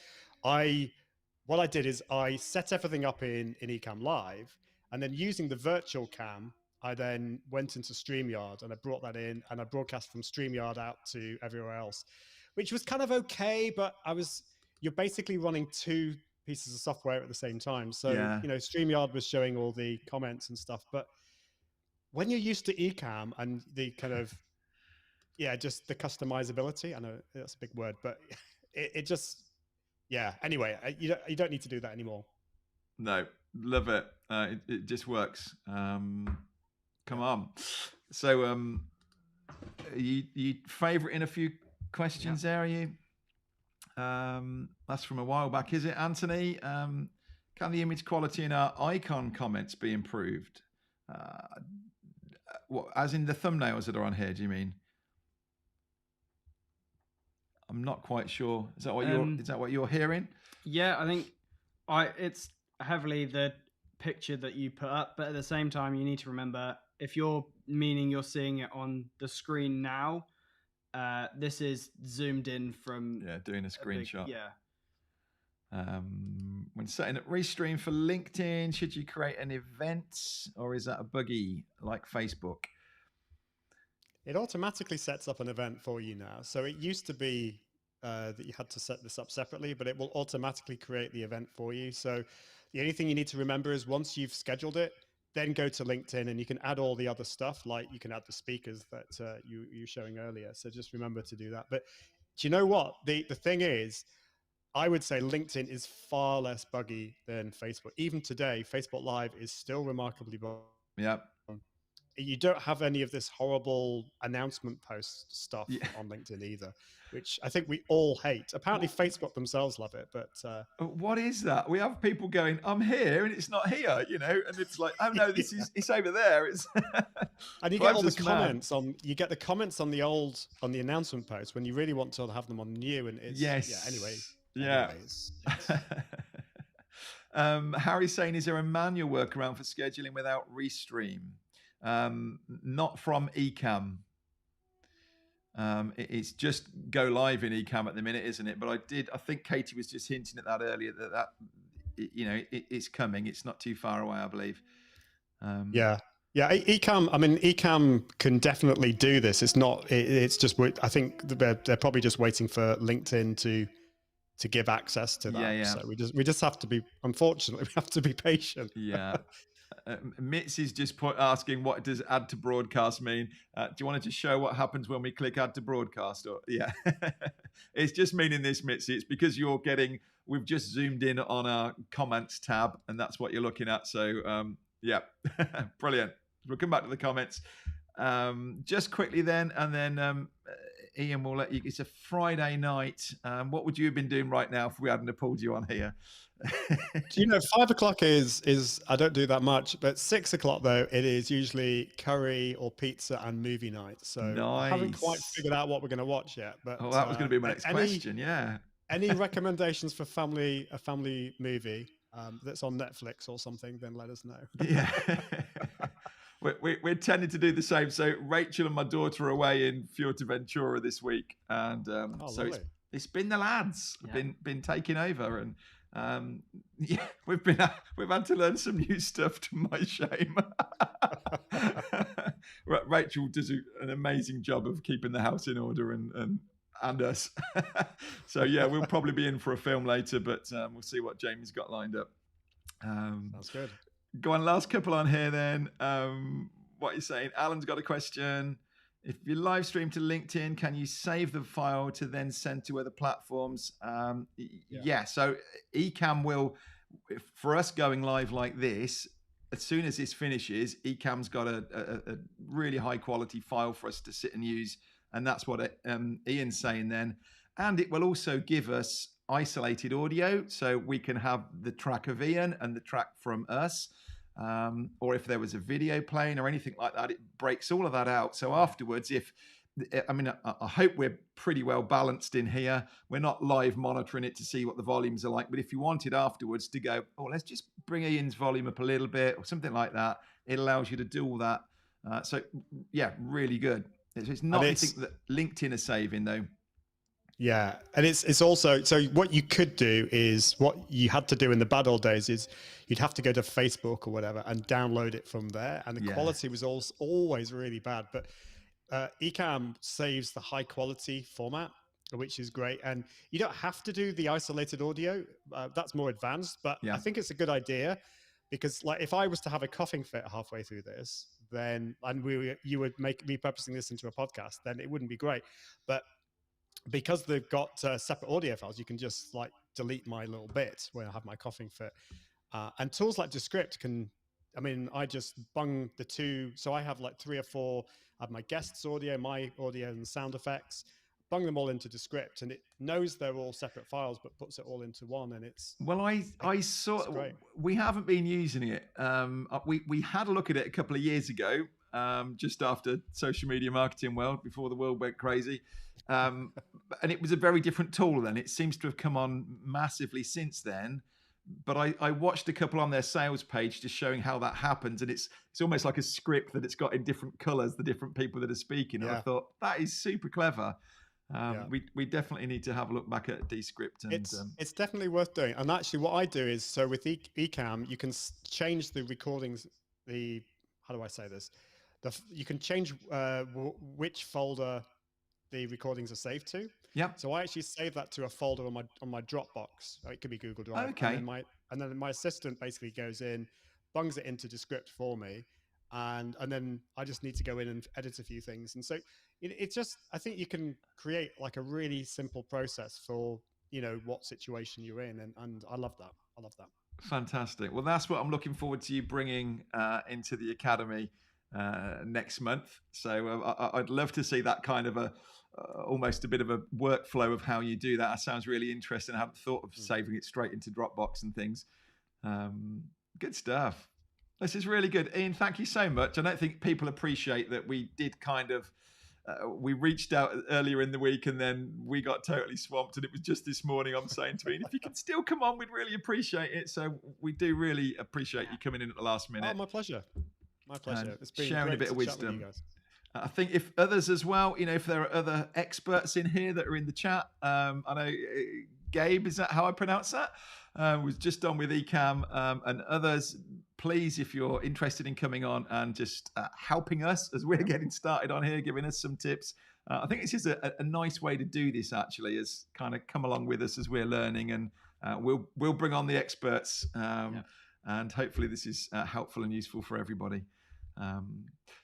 what I did is I set everything up in Ecamm Live, and then using the virtual cam, I then went into StreamYard and I brought that in, and I broadcast from StreamYard out to everywhere else, which was kind of okay, but you're basically running two pieces of software at the same time. So, StreamYard was showing all the comments and stuff, but when you're used to Ecamm and the kind of, just the customizability, I know that's a big word, but it just, anyway, you don't need to do that anymore. No, love it. It just works. Come on. So, you favoriting a few questions there, are you? That's from a while back, is it, Anthony? Can the image quality in our icon comments be improved? What, as in the thumbnails that are on here, do you mean? I'm not quite sure. Is that what you're hearing? Yeah, I think it's heavily the picture that you put up, but at the same time, you need to remember, if you're seeing it on the screen now, this is zoomed in from doing a screenshot. When setting up Restream for LinkedIn, should you create an event, or is that a buggy like Facebook? It automatically sets up an event for you now. So it used to be that you had to set this up separately, but it will automatically create the event for you. So the only thing you need to remember is, once you've scheduled it, then go to LinkedIn and you can add all the other stuff, like you can add the speakers that you were showing earlier. So just remember to do that. But do you know what? The thing is, I would say LinkedIn is far less buggy than Facebook. Even today, Facebook Live is still remarkably buggy. Yep. You don't have any of this horrible announcement post stuff on LinkedIn either, which I think we all hate. Apparently Facebook themselves love it, but what is that? We have people going, I'm here and it's not here, and it's like, oh no, it's over there. It's and you get all the comments you get the comments on the announcement post when you really want to have them on the new, and it's anyways. Harry's saying, is there a manual workaround for scheduling without Restream? Not from Ecamm. It's just go live in Ecamm at the minute, isn't it? But I think Katie was just hinting at that earlier, that it's coming. It's not too far away, I believe. Ecamm. I mean, Ecamm can definitely do this. It's not. It's just. I think they're probably just waiting for LinkedIn to give access to that. So we just have to be. Unfortunately, we have to be patient. Yeah. Mitz is just asking, what does add to broadcast mean? Do you want to just show what happens when we click add to broadcast? Or it's just meaning this, Mitzi. It's because we've just zoomed in on our comments tab, and that's what you're looking at. So brilliant. We'll come back to the comments just quickly then, and then Ian will let you. It's a Friday night. What would you have been doing right now if we hadn't pulled you on here? 5 o'clock is I don't do that much, but 6 o'clock though, it is usually curry or pizza and movie night. So nice. I haven't quite figured out what we're going to watch yet. But that was going to be my next question. Yeah. Any recommendations for a family movie that's on Netflix or something? Then let us know. Yeah. we're tending to do the same. So Rachel and my daughter are away in Fuerteventura this week, and so it's been the lads been taking over, and yeah, we've had to learn some new stuff to my shame. Rachel does an amazing job of keeping the house in order and us. So yeah, we'll probably be in for a film later, but we'll see what Jamie's got lined up. Sounds good. Go on, last couple on here then. What are you saying? Alan's got a question. If you live stream to LinkedIn, can you save the file to then send to other platforms? Yeah. So Ecamm will, for us going live like this, as soon as this finishes, Ecamm's got a really high quality file for us to sit and use. And that's what Ian's saying then. And it will also give us isolated audio, so we can have the track of Ian and the track from us. Or if there was a video playing or anything like that, it breaks all of that out. So afterwards, I hope we're pretty well balanced in here. We're not live monitoring it to see what the volumes are like. But if you wanted afterwards to go, let's just bring Ian's volume up a little bit or something like that, it allows you to do all that. So yeah, really good. It's not anything that LinkedIn is saving though. Yeah, and it's also, so what you could do is, what you had to do in the bad old days is you'd have to go to Facebook or whatever and download it from there, and the quality was always really bad. But Ecamm saves the high quality format, which is great, and you don't have to do the isolated audio. That's more advanced, but I think it's a good idea, because like if I was to have a coughing fit halfway through this, then you would make me repurposing this into a podcast, then it wouldn't be great. But because they've got separate audio files, you can just like delete my little bit where I have my coughing fit. And tools like Descript I just bung the two. So I have like 3 or 4, I have my guest's audio, my audio, and sound effects, bung them all into Descript, and it knows they're all separate files, but puts it all into one. And it's, I saw, we haven't been using it. We had a look at it a couple of years ago, just after social media marketing world, before the world went crazy. And it was a very different tool then. It seems to have come on massively since then. But I watched a couple on their sales page just showing how that happens. And it's almost like a script that it's got in different colors, the different people that are speaking. And I thought, that is super clever. We definitely need to have a look back at Descript. And it's definitely worth doing. And actually what I do is, so with Ecamm, you can change the recordings, how do I say this? You can change which folder the recordings are saved to. Yeah. So I actually save that to a folder on my Dropbox. It could be Google Drive. Okay. And then my assistant basically goes in, bungs it into Descript for me, and then I just need to go in and edit a few things. And so it's just, I think you can create like a really simple process for what situation you're in, and I love that. I love that. Fantastic. Well, that's what I'm looking forward to you bringing into the Academy next month. So I'd love to see that kind of almost a bit of a workflow of how you do that. That sounds really interesting. I haven't thought of saving it straight into Dropbox and things. Good stuff. This is really good. Ian, thank you so much. I don't think people appreciate that we did kind of, we reached out earlier in the week and then we got totally swamped, and it was just this morning I'm saying to Ian, if you can still come on, we'd really appreciate it. So we do really appreciate you coming in at the last minute. Oh, my pleasure. My pleasure. It's been sharing great a bit of wisdom. you guys. I think if others as well, if there are other experts in here that are in the chat, I know Gabe, is that how I pronounce that? Was just on with Ecamm, and others, please, if you're interested in coming on and just helping us as we're getting started on here, giving us some tips. I think this is a nice way to do this, actually, is kind of come along with us as we're learning, and we'll bring on the experts, and hopefully this is helpful and useful for everybody.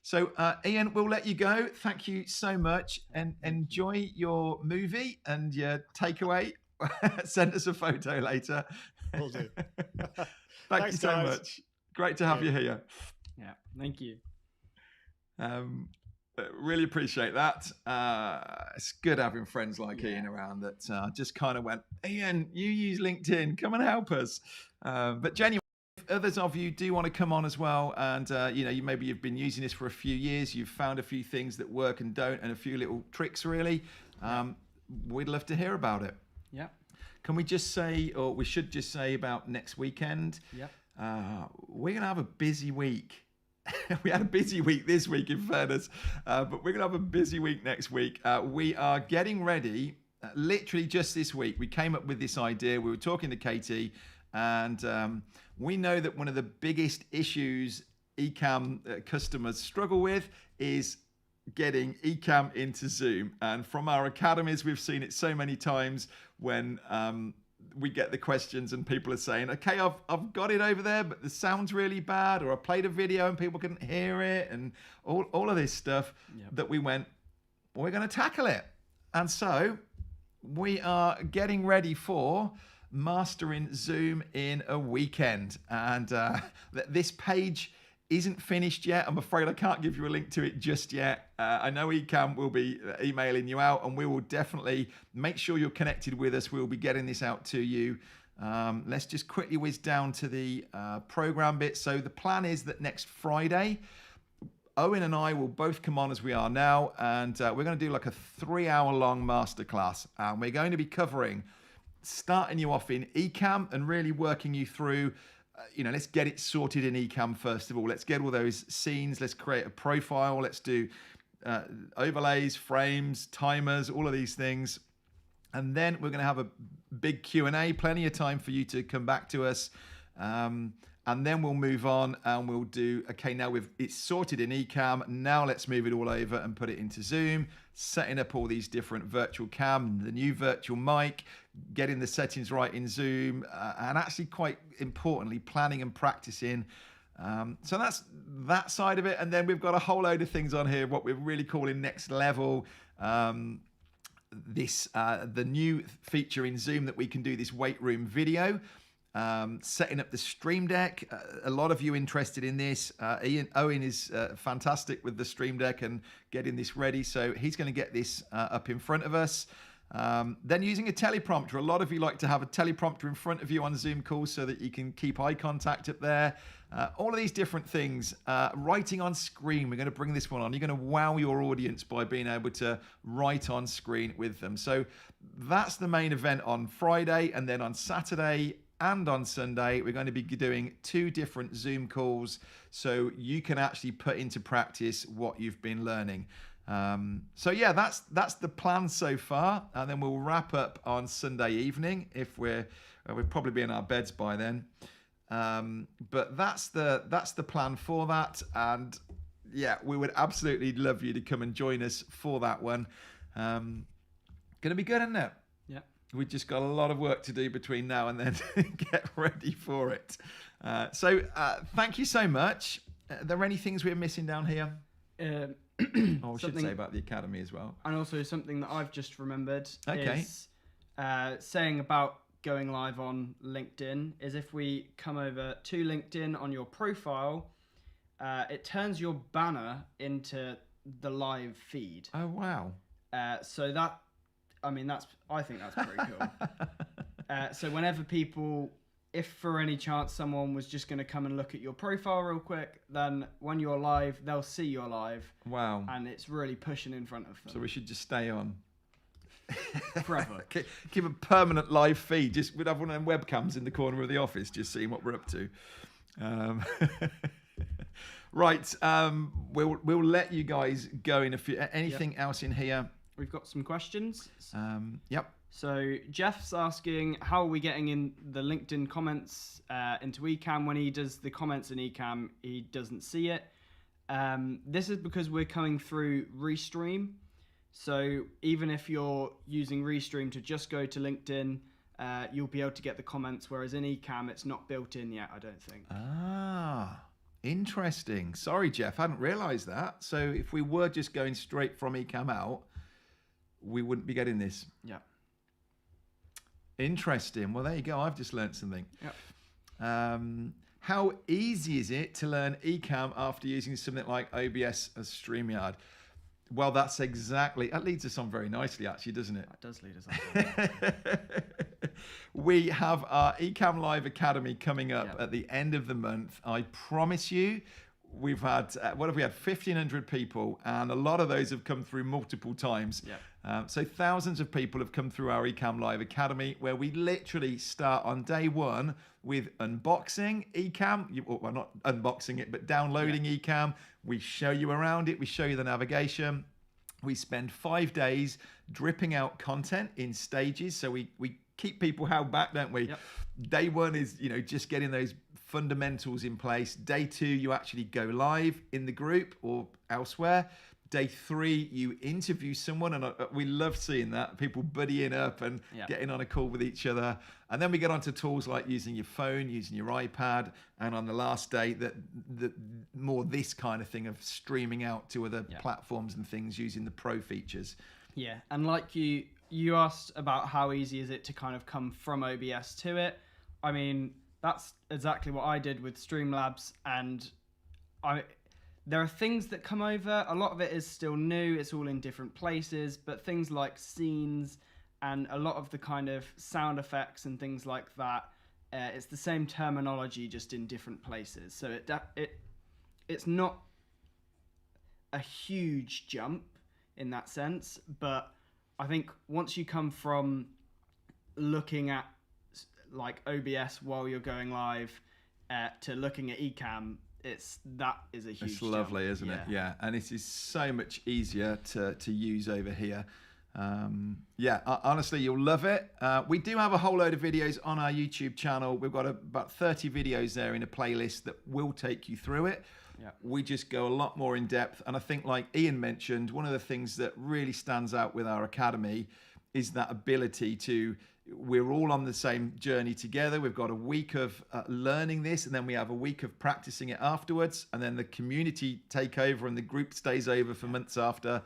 So Ian, we'll let you go. Thank you so much, and enjoy your movie and your takeaway. Send us a photo later. Will do. Thank you so much. Great to have you here. Yeah, thank you. Really appreciate that. It's good having friends like Ian around that just kind of went, Ian, you use LinkedIn, come and help us. But genuinely, if others of you do want to come on as well, and maybe you've been using this for a few years, you've found a few things that work and don't, and a few little tricks really, we'd love to hear about it. Yeah. Can we just say, or we should just say about next weekend? Yeah. We're going to have a busy week. we had a busy week this week, in fairness, but we're going to have a busy week next week. We are getting ready, literally just this week. We came up with this idea. We were talking to Katie, and we know that one of the biggest issues Ecamm customers struggle with is getting Ecamm into Zoom. And from our academies, we've seen it so many times when we get the questions and people are saying, okay, I've got it over there, but the sound's really bad, or I played a video and people couldn't hear it, and all of this stuff. That we went, well, we're going to tackle it. And so we are getting ready for mastering Zoom in a weekend. And this page isn't finished yet. I'm afraid I can't give you a link to it just yet. I know Ecamm will be emailing you out, and we will definitely make sure you're connected with us. We'll be getting this out to you. Let's just quickly whiz down to the program bit. So the plan is that next Friday, Owen and I will both come on as we are now, and we're going to do like a 3-hour-long masterclass. And we're going to be covering, starting you off in Ecamm and really working you through, let's get it sorted in Ecamm first of all. Let's get all those scenes. Let's create a profile. Let's do overlays, frames, timers, all of these things. And then we're going to have a big Q&A, plenty of time for you to come back to us. And then we'll move on and we'll do, okay, now it's sorted in Ecamm. Now let's move it all over and put it into Zoom, setting up all these different virtual cam, the new virtual mic, getting the settings right in Zoom, and actually quite importantly, planning and practicing. So that's that side of it. And then we've got a whole load of things on here, what we're really calling next level. The new feature in Zoom that we can do this weight room video. Setting up the Stream Deck. A lot of you interested in this. Owen is fantastic with the Stream Deck and getting this ready. So he's going to get this up in front of us. Then using a teleprompter. A lot of you like to have a teleprompter in front of you on Zoom calls so that you can keep eye contact up there. All of these different things. Writing on screen. We're going to bring this one on. You're going to wow your audience by being able to write on screen with them. So that's the main event on Friday. And then on Saturday and on Sunday, we're going to be doing 2 different Zoom calls so you can actually put into practice what you've been learning. So yeah, that's the plan so far, and then we'll wrap up on Sunday evening if we'll probably be in our beds by then. But that's the plan for that, and yeah, we would absolutely love you to come and join us for that one. Going to be good, isn't it? Yeah. We've just got a lot of work to do between now and then to get ready for it. So thank you so much. Are there any things we're missing down here? I should say about the Academy as well. And also something that I've just remembered is saying about going live on LinkedIn is if we come over to LinkedIn on your profile, it turns your banner into the live feed. Oh, wow. So that, I think that's pretty cool. So whenever people, if for any chance someone was just going to come and look at your profile real quick, then when you're live, they'll see you're live. Wow. And it's really pushing in front of them. So we should just stay on. Forever. Keep a permanent live feed. We'd have one of them webcams in the corner of the office, just seeing what we're up to. Right. We'll let you guys go in a few. Anything else in here? We've got some questions. Yep. So Jeff's asking, how are we getting in the LinkedIn comments into Ecamm? When he does the comments in Ecamm, he doesn't see it. This is because we're coming through Restream. So even if you're using Restream to just go to LinkedIn, you'll be able to get the comments, whereas in Ecamm, it's not built in yet, I don't think. Ah, interesting. Sorry, Jeff, I hadn't realised that. So if we were just going straight from Ecamm out, we wouldn't be getting this. Yeah. Interesting. Well, there you go. I've just learned something. Yep. How easy is it to learn Ecamm after using something like OBS or StreamYard? Well, that leads us on very nicely, actually, doesn't it? That does lead us on. We have our Ecamm Live Academy coming up at the end of the month. I promise you, we've had, what have we had? 1,500 people, and a lot of those have come through multiple times. So thousands of people have come through our Ecamm Live Academy, where we literally start on day one with unboxing Ecamm. Well, not unboxing it, but downloading Ecamm. We show you around it. We show you the navigation. We spend 5 days dripping out content in stages. So we keep people held back, don't we? Day one is, just getting those fundamentals in place. Day two, you actually go live in the group or elsewhere. Day three, you interview someone, and we love seeing that. People buddying up and getting on a call with each other. And then we get onto tools like using your phone, using your iPad, and on the last day, the more this kind of thing of streaming out to other platforms and things using the pro features. Yeah, and like you asked about how easy is it to kind of come from OBS to it. I mean, that's exactly what I did with Streamlabs, and there are things that come over. A lot of it is still new. It's all in different places, but things like scenes and a lot of the kind of sound effects and things like that, it's the same terminology, just in different places. So it's not a huge jump in that sense, but I think once you come from looking at like OBS while you're going live to looking at Ecamm, that is a huge. It's lovely, jump. Isn't it? Yeah, and it is so much easier to use over here. Honestly, you'll love it. We do have a whole load of videos on our YouTube channel. We've got about 30 videos there in a playlist that will take you through it. We just go a lot more in depth, and I think, like Ian mentioned, one of the things that really stands out with our academy is that ability to, we're all on the same journey together. We've got a week of learning this, and then we have a week of practicing it afterwards, and then the community take over and the group stays over for months after.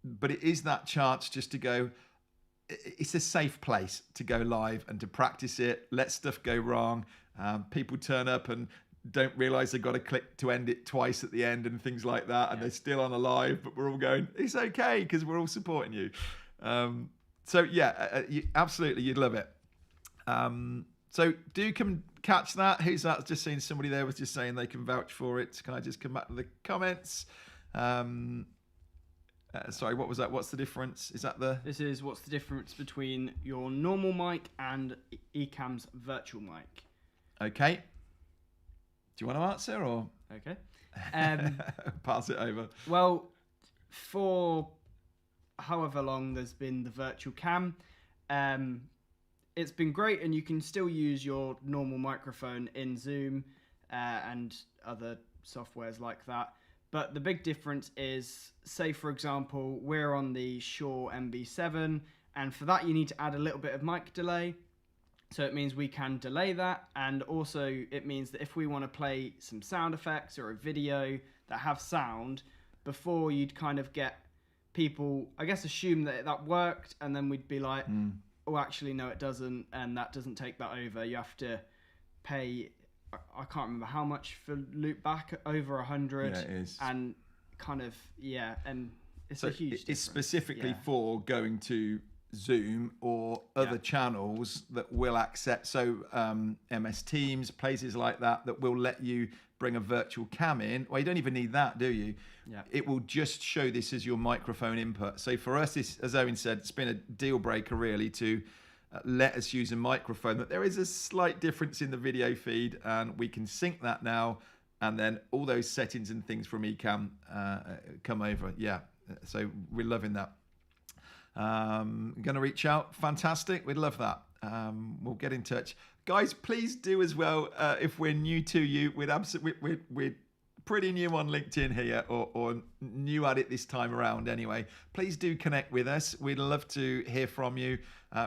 But it is that chance just to go, it's a safe place to go live and to practice it, let stuff go wrong. People turn up and don't realize they've got to click to end it twice at the end and things like that, and they're still on a live, but we're all going, it's okay, because we're all supporting you. Absolutely, you'd love it. So do come catch that. Who's that? Just seeing somebody there was just saying they can vouch for it. Can I just come back to the comments? Sorry, what was that? What's the difference? Is that This is what's the difference between your normal mic and Ecamm's virtual mic. Okay. Do you want to answer or? Okay. Pass it over. Well, for however long there's been the virtual cam, it's been great, and you can still use your normal microphone in Zoom and other softwares like that. But the big difference is, say for example, we're on the Shure MB7, and for that you need to add a little bit of mic delay. So it means we can delay that, and also it means that if we want to play some sound effects or a video that have sound, before you'd kind of get people, I guess, assume that worked, and then we'd be like, oh, actually, no, it doesn't, and that doesn't take that over. You have to pay, I can't remember how much for loopback, over 100. Yeah, it is. And kind of, and it's a huge difference. It's specifically for going to Zoom or other channels that will accept, so MS Teams, places like that will let you bring a virtual cam in. Well, you don't even need that, do you? It will just show this as your microphone input. So for us, this, as Owen said, it's been a deal breaker really to let us use a microphone. That there is a slight difference in the video feed, and we can sync that now, and then all those settings and things from Ecamm come over. So we're loving that. Going to reach out. Fantastic. We'd love that. We'll get in touch. Guys, please do as well. If we're new to you, we're pretty new on LinkedIn here, or new at it this time around anyway. Please do connect with us. We'd love to hear from you.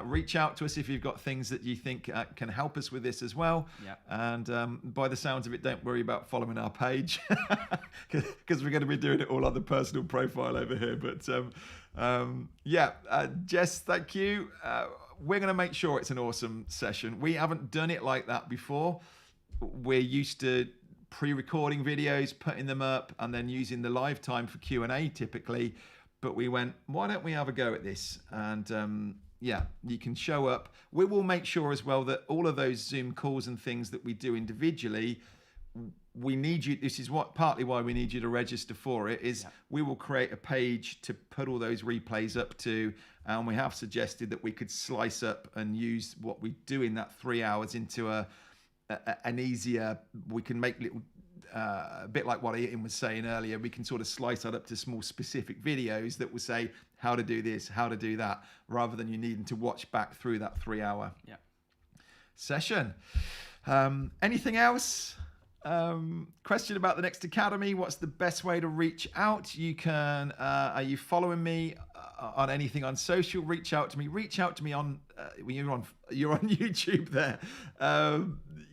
Reach out to us if you've got things that you think can help us with this as well. And by the sounds of it, don't worry about following our page, because we're going to be doing it all on the personal profile over here. But Jess, thank you. We're going to make sure it's an awesome session. We haven't done it like that before. We're used to pre-recording videos, putting them up, and then using the live time for Q&A typically. But we went, why don't we have a go at this? And you can show up. We will make sure as well that all of those Zoom calls and things that we do individually, we need you. This is partly why we need you to register for it. Is we will create a page to put all those replays up to, and we have suggested that we could slice up and use what we do in that 3 hours into an easier. We can make little. A bit like what Ian was saying earlier, we can sort of slice that up to small specific videos that will say how to do this, how to do that, rather than you needing to watch back through that 3 hour session. Anything else? Question about the next academy. What's the best way to reach out? You can, are you following me on anything on social? Reach out to me on, when you're on YouTube there.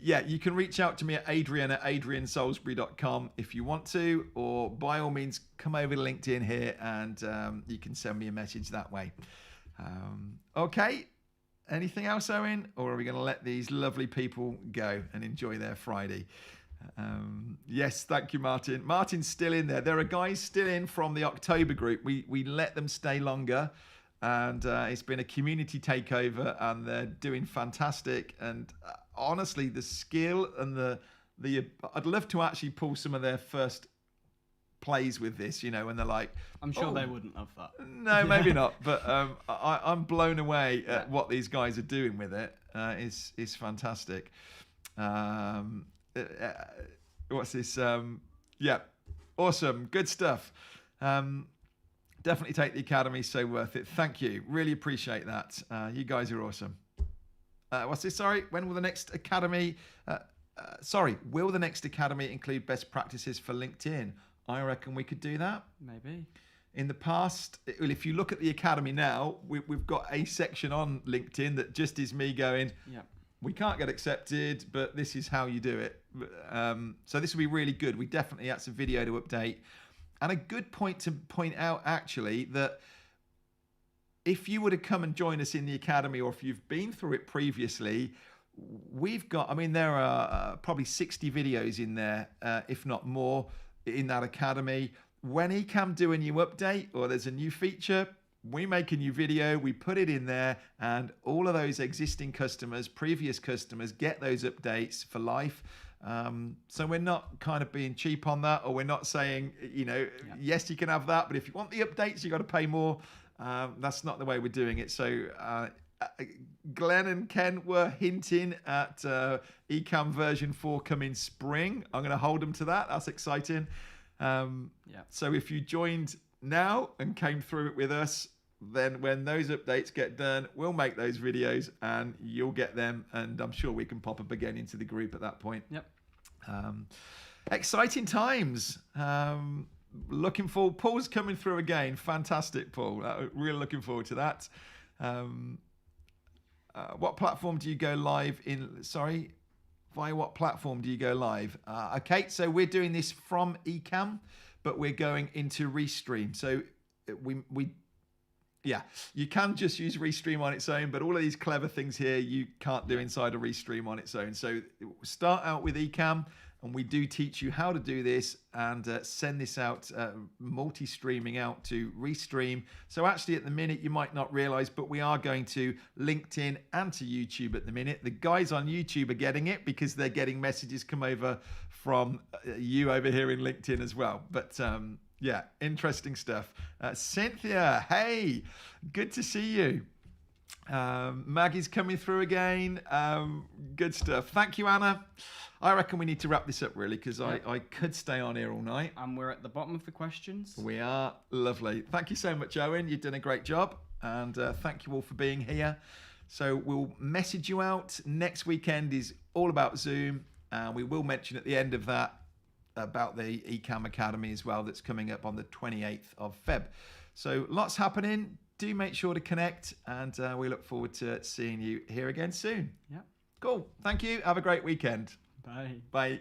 You can reach out to me at adrian@adriansalisbury.com if you want to, or by all means, come over to LinkedIn here and you can send me a message that way. Okay. Anything else, Owen? Or are we going to let these lovely people go and enjoy their Friday? Yes, thank you, Martin. Martin's still in there. There are guys still in from the October group. We let them stay longer, and it's been a community takeover, and they're doing fantastic. And honestly, the skill and the I'd love to actually pull some of their first plays with this, you know, when they're like, I'm sure they wouldn't love that. No, maybe not. But I'm blown away at what these guys are doing with it. It's fantastic. What's this? Awesome. Good stuff. Definitely take the academy. So worth it. Thank you. Really appreciate that. You guys are awesome. What's this? Sorry. When will the next academy? Will the next academy include best practices for LinkedIn? I reckon we could do that. Maybe. In the past, well, if you look at the academy now, we've got a section on LinkedIn that just is me going, we can't get accepted, but this is how you do it. So this will be really good. We definitely, that's a video to update. And a good point to point out, actually, that if you were to come and join us in the academy, or if you've been through it previously, we've got, I mean, there are probably 60 videos in there, if not more, in that academy. When Ecamm do a new update or there's a new feature, we make a new video, we put it in there, and all of those existing customers, previous customers, get those updates for life. So we're not kind of being cheap on that, or we're not saying, you know, yes, you can have that, but if you want the updates, you got to pay more. That's not the way we're doing it. So Glenn and Ken were hinting at Ecamm version 4 coming spring. I'm going to hold them to that. That's exciting. So if you joined now and came through it with us, then when those updates get done, we'll make those videos and you'll get them, and I'm sure we can pop up again into the group at that point. Exciting times. Looking forward. Paul's coming through again. Fantastic, Paul. Really looking forward to that. What platform do you go live in? Sorry, via what platform do you go live? Okay, so we're doing this from Ecamm, but we're going into Restream. So you can just use Restream on its own, but all of these clever things here you can't do inside a Restream on its own. So start out with Ecamm, and we do teach you how to do this and send this out, multi-streaming out to Restream. So actually at the minute, you might not realize, but we are going to LinkedIn and to YouTube at the minute. The guys on YouTube are getting it because they're getting messages come over from you over here in LinkedIn as well. But yeah, interesting stuff. Cynthia, hey, good to see you. Maggie's coming through again. Good stuff. Thank you, Anna. I reckon we need to wrap this up, really, because I could stay on here all night. And we're at the bottom of the questions. We are. Lovely. Thank you so much, Owen. You've done a great job. And thank you all for being here. So we'll message you out. Next weekend is all about Zoom. And we will mention at the end of that about the Ecamm Academy as well, that's coming up on the 28th of Feb. So lots happening. Do make sure to connect, and we look forward to seeing you here again soon. Yeah. Cool. Thank you. Have a great weekend. Bye. Bye.